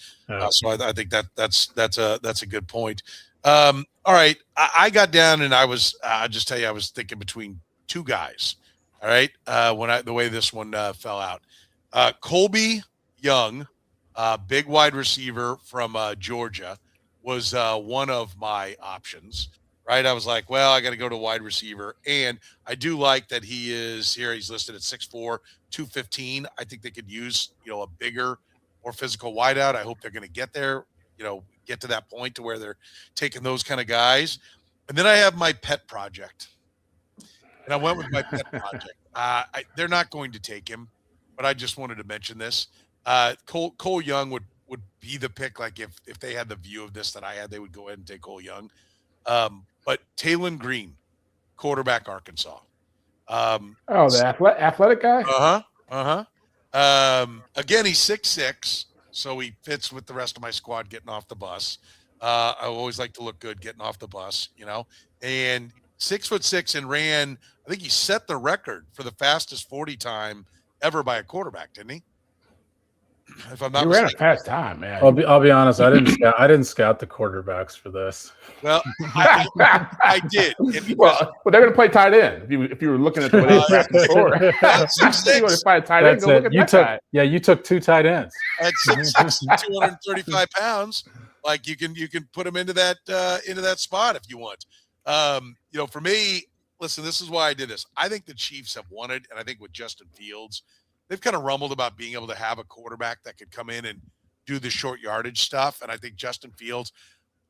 So I think that's a good point. All right, I got down, and I'll just tell you, I was thinking between two guys. All right, the way this one fell out, Colby Young, big wide receiver from Georgia, was one of my options, right? I was like, well, I got to go to wide receiver. And I do like that he's listed at 6'4", 215. I think they could use, a bigger, more physical wideout. I hope they're going to get there, get to that point to where they're taking those kind of guys. And then I have my pet project. And I went with my pet project. They're not going to take him, but I just wanted to mention this. Cole Young would be the pick. Like if they had the view of this that I had, they would go ahead and take Cole Young. But Talon Green, quarterback, Arkansas. The athletic guy? Again, he's 6'6", so he fits with the rest of my squad getting off the bus. I always like to look good getting off the bus, and 6'6", and ran, I think he set the record for the fastest 40 time ever by a quarterback, didn't he? If I'm not you ran a fast time, man. I'll be honest. I didn't scout the quarterbacks for this. Well, I did. Well, they're going to play tight end. If you were looking at the way they practice score, you want to find a tight end. Go look at that guy. Yeah, you took two tight ends at 6'6", 235 pounds. Like you can put him into that spot if you want. For me, listen, this is why I did this. I think the Chiefs have wanted, and I think with Justin Fields, they've kind of rumbled about being able to have a quarterback that could come in and do the short yardage stuff. And I think Justin Fields,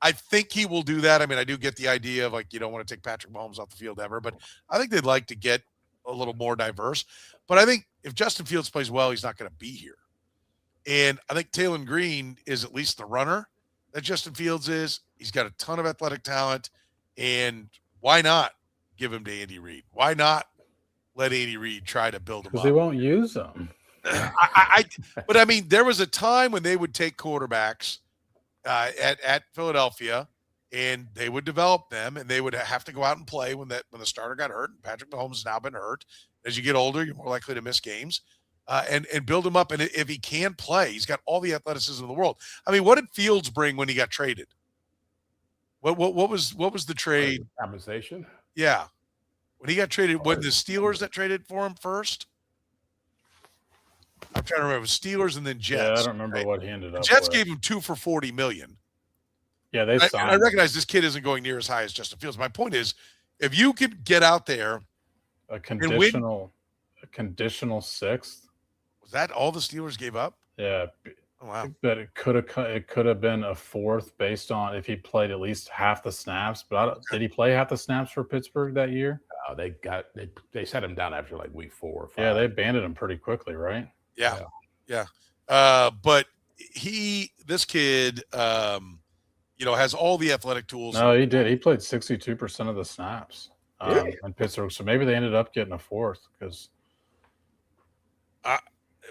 I think he will do that. I mean, I do get the idea of like, you don't want to take Patrick Mahomes off the field ever, but I think they'd like to get a little more diverse. But I think if Justin Fields plays well, he's not going to be here. And I think Talon Green is at least the runner that Justin Fields is. He's got a ton of athletic talent. And why not give him to Andy Reid? Why not let Andy Reid try to build him up? Because they won't use them. But I mean, there was a time when they would take quarterbacks at Philadelphia, and they would develop them, and they would have to go out and play when the starter got hurt. And Patrick Mahomes has now been hurt. As you get older, you're more likely to miss games, and build him up. And if he can play, he's got all the athleticism in the world. I mean, what did Fields bring when he got traded? What was the trade? Compensation? Yeah. When he got traded, was the Steelers that traded for him first? I'm trying to remember. It was Steelers and then Jets. Yeah, I don't remember what he ended up with. Jets gave him 2 for $40 million. Yeah, they signed. I recognize this kid isn't going near as high as Justin Fields. My point is, if you could get out there, a conditional 6th. Was that all the Steelers gave up? Yeah. Oh, wow. But it could have been a 4th based on if he played at least half the snaps. But did he play half the snaps for Pittsburgh that year? Oh, they set him down after like week 4 or 5. Yeah, they banded him pretty quickly, right? Yeah. But this kid, has all the athletic tools. No, he did. He played 62% of the snaps in Pittsburgh. So maybe they ended up getting a 4th because.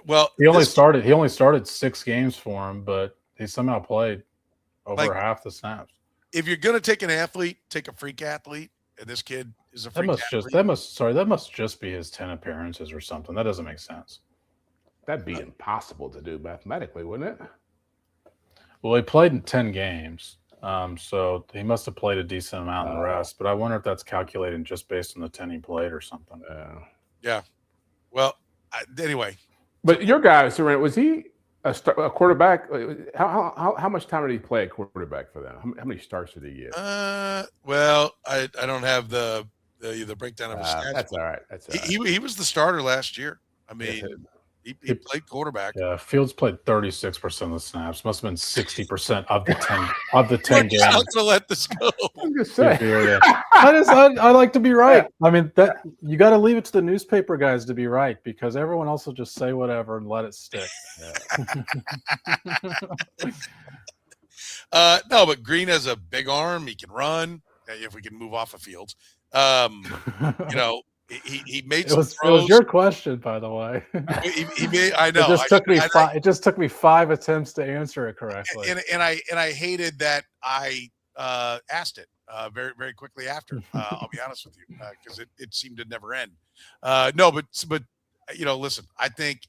Well, He only started 6 games for him, but he somehow played over half the snaps. If you're gonna take an athlete, take a freak athlete, and this kid is a freak athlete. That must just be his 10 appearances or something. That doesn't make sense. That'd be impossible to do mathematically, wouldn't it? Well, he played in 10 games, so he must have played a decent amount in the rest. But I wonder if that's calculated just based on the 10 he played or something. Yeah. Well, anyway. But your guy, Soren, was he a quarterback? How much time did he play at quarterback for them? How many starts did he get? Well, I don't have the breakdown of his stats. That's all right. He was the starter last year. I mean, he played quarterback. Yeah, Fields played 36% of the snaps. Must have been 60% of the 10 games. I'm not gonna let this go. I'm just saying. Yeah. I like to be right. I mean, that you got to leave it to the newspaper guys to be right, because everyone else will just say whatever and let it stick. No, but Green has a big arm. He can run. If we can move off of Fields, he made some throws. It was your question, by the way. He made. I know. It just took me 5 attempts to answer it correctly. And I hated that I asked it very, very quickly after. I'll be honest with you, because it seemed to never end. No, but listen, I think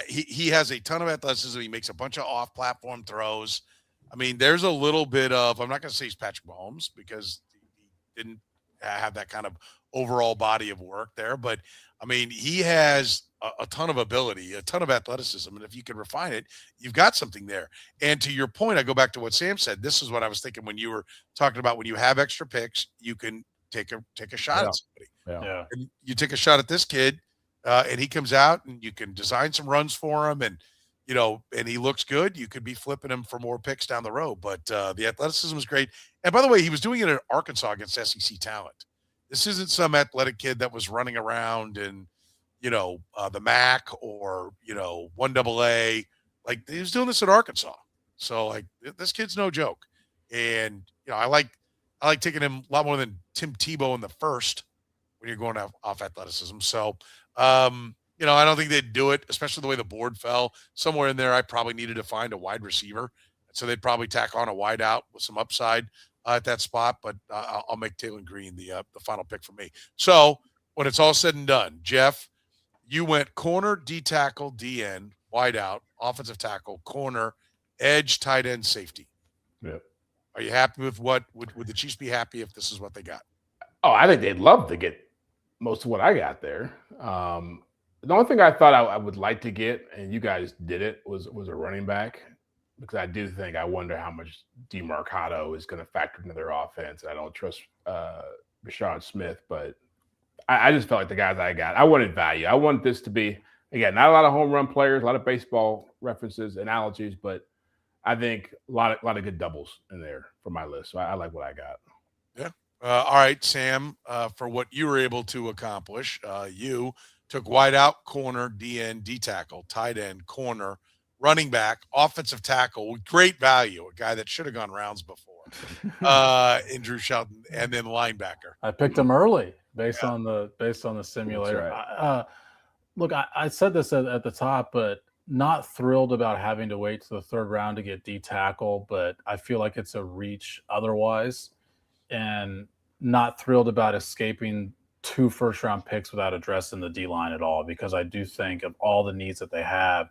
he has a ton of athleticism. He makes a bunch of off-platform throws. I mean, there's a little bit of, I'm not going to say he's Patrick Mahomes because he didn't have that kind of overall body of work there, but I mean, he has a ton of ability, a ton of athleticism, and if you can refine it, you've got something there. And to your point, I go back to what Sam said. This is what I was thinking when you were talking about when you have extra picks, you can take a shot at somebody. Yeah. And you take a shot at this kid, and he comes out, and you can design some runs for him, and and he looks good. You could be flipping him for more picks down the road, but the athleticism is great. And by the way, he was doing it at Arkansas against SEC talent. This isn't some athletic kid that was running around in, the MAC or, 1AA. Like, he was doing this at Arkansas. So, like, this kid's no joke. And, I like taking him a lot more than Tim Tebow in the first when you're going off athleticism. So, I don't think they'd do it, especially the way the board fell. Somewhere in there, I probably needed to find a wide receiver. So they'd probably tack on a wide out with some upside at that spot. But I'll make Taylor Green the final pick for me. So when it's all said and done, Jeff, you went corner, D tackle, DN, wide out, offensive tackle, corner, edge, tight end, safety. Yep. Are you happy with what? Would the Chiefs be happy if this is what they got? Oh, I think they'd love to get most of what I got there. The only thing I thought I would like to get, and you guys did it, was a running back, because I do think I wonder how much DeMarcado is going to factor into their offense. I don't trust Rashawn Smith, but I just felt like the guys I got, I wanted value. I wanted this to be, again, not a lot of home run players, a lot of baseball references, analogies, but I think a lot of good doubles in there for my list. So I like what I got. Yeah. All right, Sam, for what you were able to accomplish, you took wide out, corner, DN, D tackle, tight end, corner, running back, offensive tackle with great value, a guy that should have gone rounds before, in Drew Shelton, and then linebacker. I picked him early based on the simulator. Right. Look, I said this at the top, but not thrilled about having to wait to the third round to get D tackle, but I feel like it's a reach otherwise, and not thrilled about escaping 2 first-round picks without addressing the D-line at all, because I do think of all the needs that they have,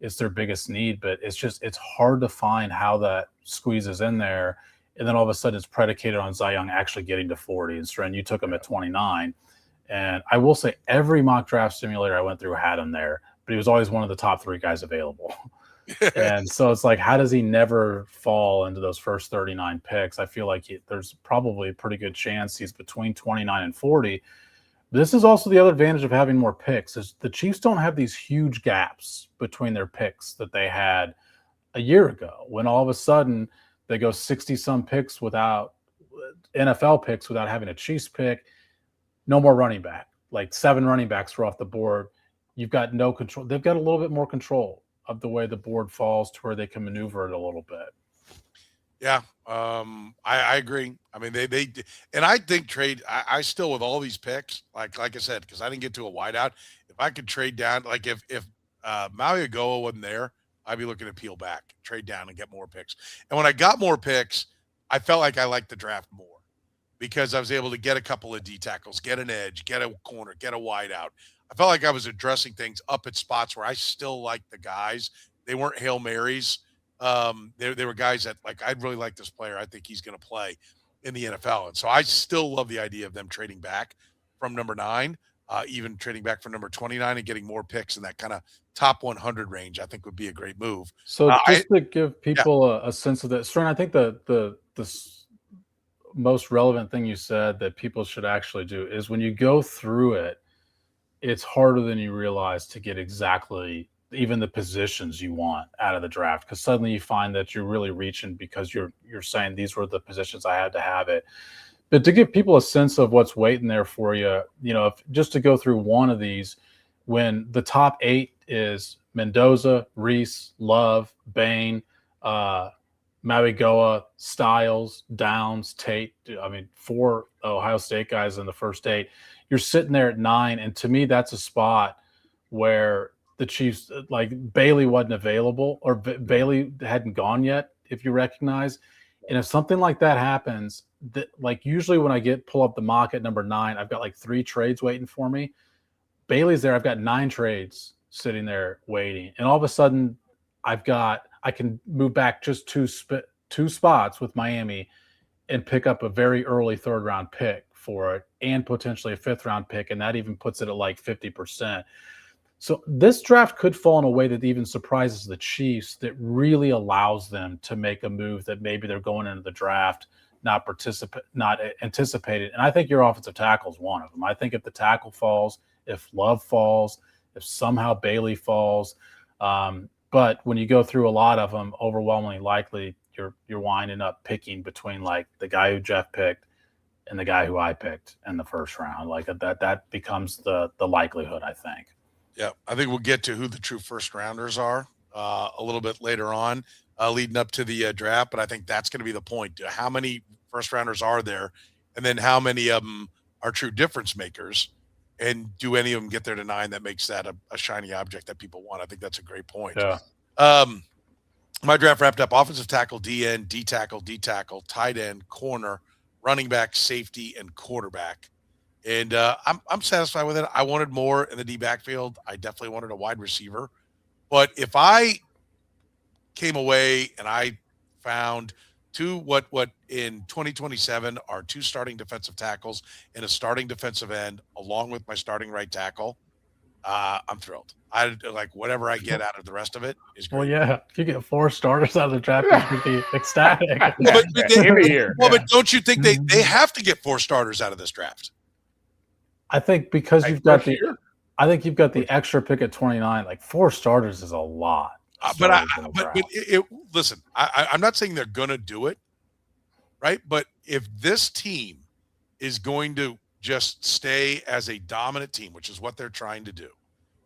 it's their biggest need, but it's hard to find how that squeezes in there. And then all of a sudden it's predicated on Cy Young actually getting to 40. And Soren, you took him at 29. And I will say every mock draft simulator I went through had him there, but he was always one of the top 3 guys available. And so it's like, how does he never fall into those first 39 picks? I feel like there's probably a pretty good chance he's between 29 and 40. This is also the other advantage of having more picks, is the Chiefs don't have these huge gaps between their picks that they had a year ago, when all of a sudden they go 60-some picks without NFL picks, without having a Chiefs pick. No more running back. Like 7 running backs were off the board. You've got no control. They've got a little bit more control of the way the board falls to where they can maneuver it a little bit. Yeah, I agree. I mean, and I think trade. I still with all these picks, like I said, because I didn't get to a wideout. If I could trade down, like if Maui Goa wasn't there, I'd be looking to peel back, trade down, and get more picks. And when I got more picks, I felt like I liked the draft more because I was able to get a couple of D tackles, get an edge, get a corner, get a wideout. I felt like I was addressing things up at spots where I still liked the guys. They weren't Hail Marys. They were guys that like I really like this player. I think he's going to play in the NFL, and so I still love the idea of them trading back from number 9, even trading back from number 29 and getting more picks in that kind of top 100 range. I think would be a great move. So just to give people a sense of that, Soren, I think the most relevant thing you said that people should actually do is when you go through it, it's harder than you realize to get exactly even the positions you want out of the draft, because suddenly you find that you're really reaching because you're saying these were the positions I had to have it. But to give people a sense of what's waiting there for you, if just to go through one of these, when the top 8 is Mendoza, Reese, Love, Bain, Mavigoa, Styles, Downs, Tate. I mean, 4 Ohio State guys in the first 8. You're sitting there at 9, and to me, that's a spot where the Chiefs, like Bailey wasn't available or Bailey hadn't gone yet, if you recognize. And if something like that happens, like usually when I pull up the mock at number 9, I've got like 3 trades waiting for me. Bailey's there. I've got 9 trades sitting there waiting. And all of a sudden I can move back just two spots with Miami and pick up a very early 3rd round pick for it and potentially a 5th round pick. And that even puts it at like 50%. So this draft could fall in a way that even surprises the Chiefs, that really allows them to make a move that maybe they're going into the draft not anticipated. And I think your offensive tackle is one of them. I think if the tackle falls, if Love falls, if somehow Bailey falls, but when you go through a lot of them, overwhelmingly likely you're winding up picking between like the guy who Jeff picked and the guy who I picked in the first round. Like that becomes the likelihood, I think. Yeah, I think we'll get to who the true first rounders are a little bit later on, leading up to the draft. But I think that's going to be the point. How many first rounders are there? And then how many of them are true difference makers? And do any of them get there to 9 that makes that a shiny object that people want? I think that's a great point. Yeah. My draft wrapped up: offensive tackle, DN, D tackle, tight end, corner, running back, safety, and quarterback. And I'm satisfied with it. I wanted more in the D backfield. I definitely wanted a wide receiver. But if I came away and I found what in 2027 are 2 starting defensive tackles and a starting defensive end, along with my starting right tackle, I'm thrilled. I like whatever I get out of the rest of it is great. Well, yeah, if you get 4 starters out of the draft, you should be ecstatic. But don't you think they have to get 4 starters out of this draft? I think because you've got the extra pick at 29. Like 4 starters is a lot. Listen, I'm not saying they're going to do it, right? But if this team is going to just stay as a dominant team, which is what they're trying to do,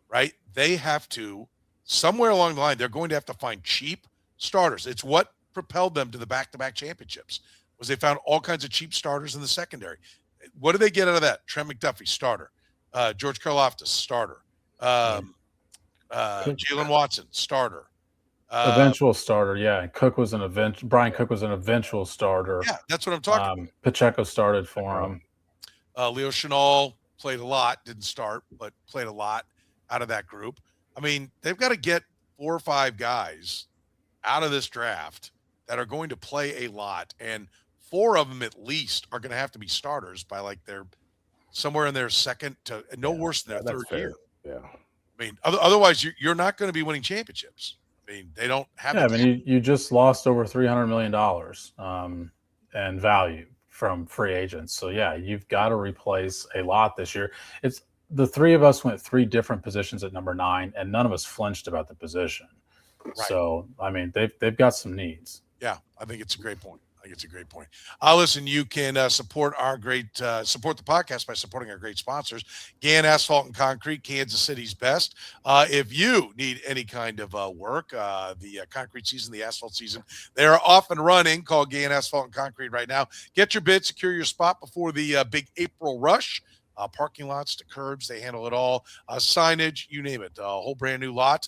right? They have to, somewhere along the line, they're going to have to find cheap starters. It's what propelled them to the back-to-back championships, was they found all kinds of cheap starters in the secondary. What do they get out of that? Trent McDuffie, starter. George Karlaftis, starter. Jalen Watson, starter. Eventual starter, yeah. And Brian Cook was an eventual starter. Yeah, that's what I'm talking about. Pacheco started for him. Leo Chenal played a lot, didn't start, but played a lot out of that group. I mean, they've got to get 4 or 5 guys out of this draft that are going to play a lot, and 4 of them at least are going to have to be starters by like their somewhere in their second to worse than their 3rd year. Yeah. I mean, otherwise you're not going to be winning championships. I mean, they don't have. Yeah, I mean, you just lost over $300 million in value from free agents. So yeah, you've got to replace a lot this year. It's the 3 of us went 3 different positions at number 9, and none of us flinched about the position. Right. So I mean, they've got some needs. Yeah, I think it's a great point. I think it's a great point. Listen, you can support the podcast by supporting our great sponsors. Gann Asphalt and Concrete, Kansas City's best. If you need any kind of work, the concrete season, the asphalt season, they are off and running. Call Gann Asphalt and Concrete right now. Get your bid, secure your spot before the big April rush. Parking lots to curbs, they handle it all. Signage, you name it. A whole brand new lot.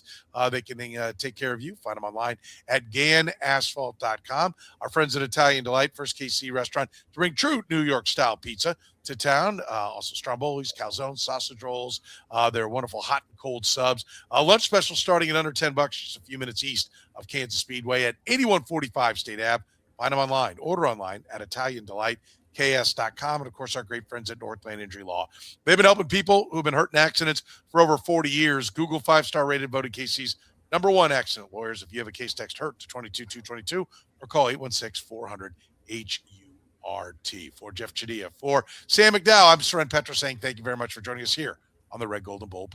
They can take care of you. Find them online at GannAsphalt.com. Our friends at Italian Delight, First KC Restaurant, to bring true New York style pizza to town. Also strombolis, calzones, sausage rolls. They're wonderful hot and cold subs. Lunch special starting at under $10, just a few minutes east of Kansas Speedway at 8145 State Ave. Find them online. Order online at Italian Delight. KS.com, and of course our great friends at Northland Injury Law. They've been helping people who've been hurt in accidents for over 40 years. Google 5-star rated, voted KC's #1 accident lawyers. If you have a case, text HURT to 22222 or call 816-400-HURT. For Jeff Chadiha, for Sam McDowell, I'm Soren Petro saying thank you very much for joining us here on the Red Gold and Bold Podcast.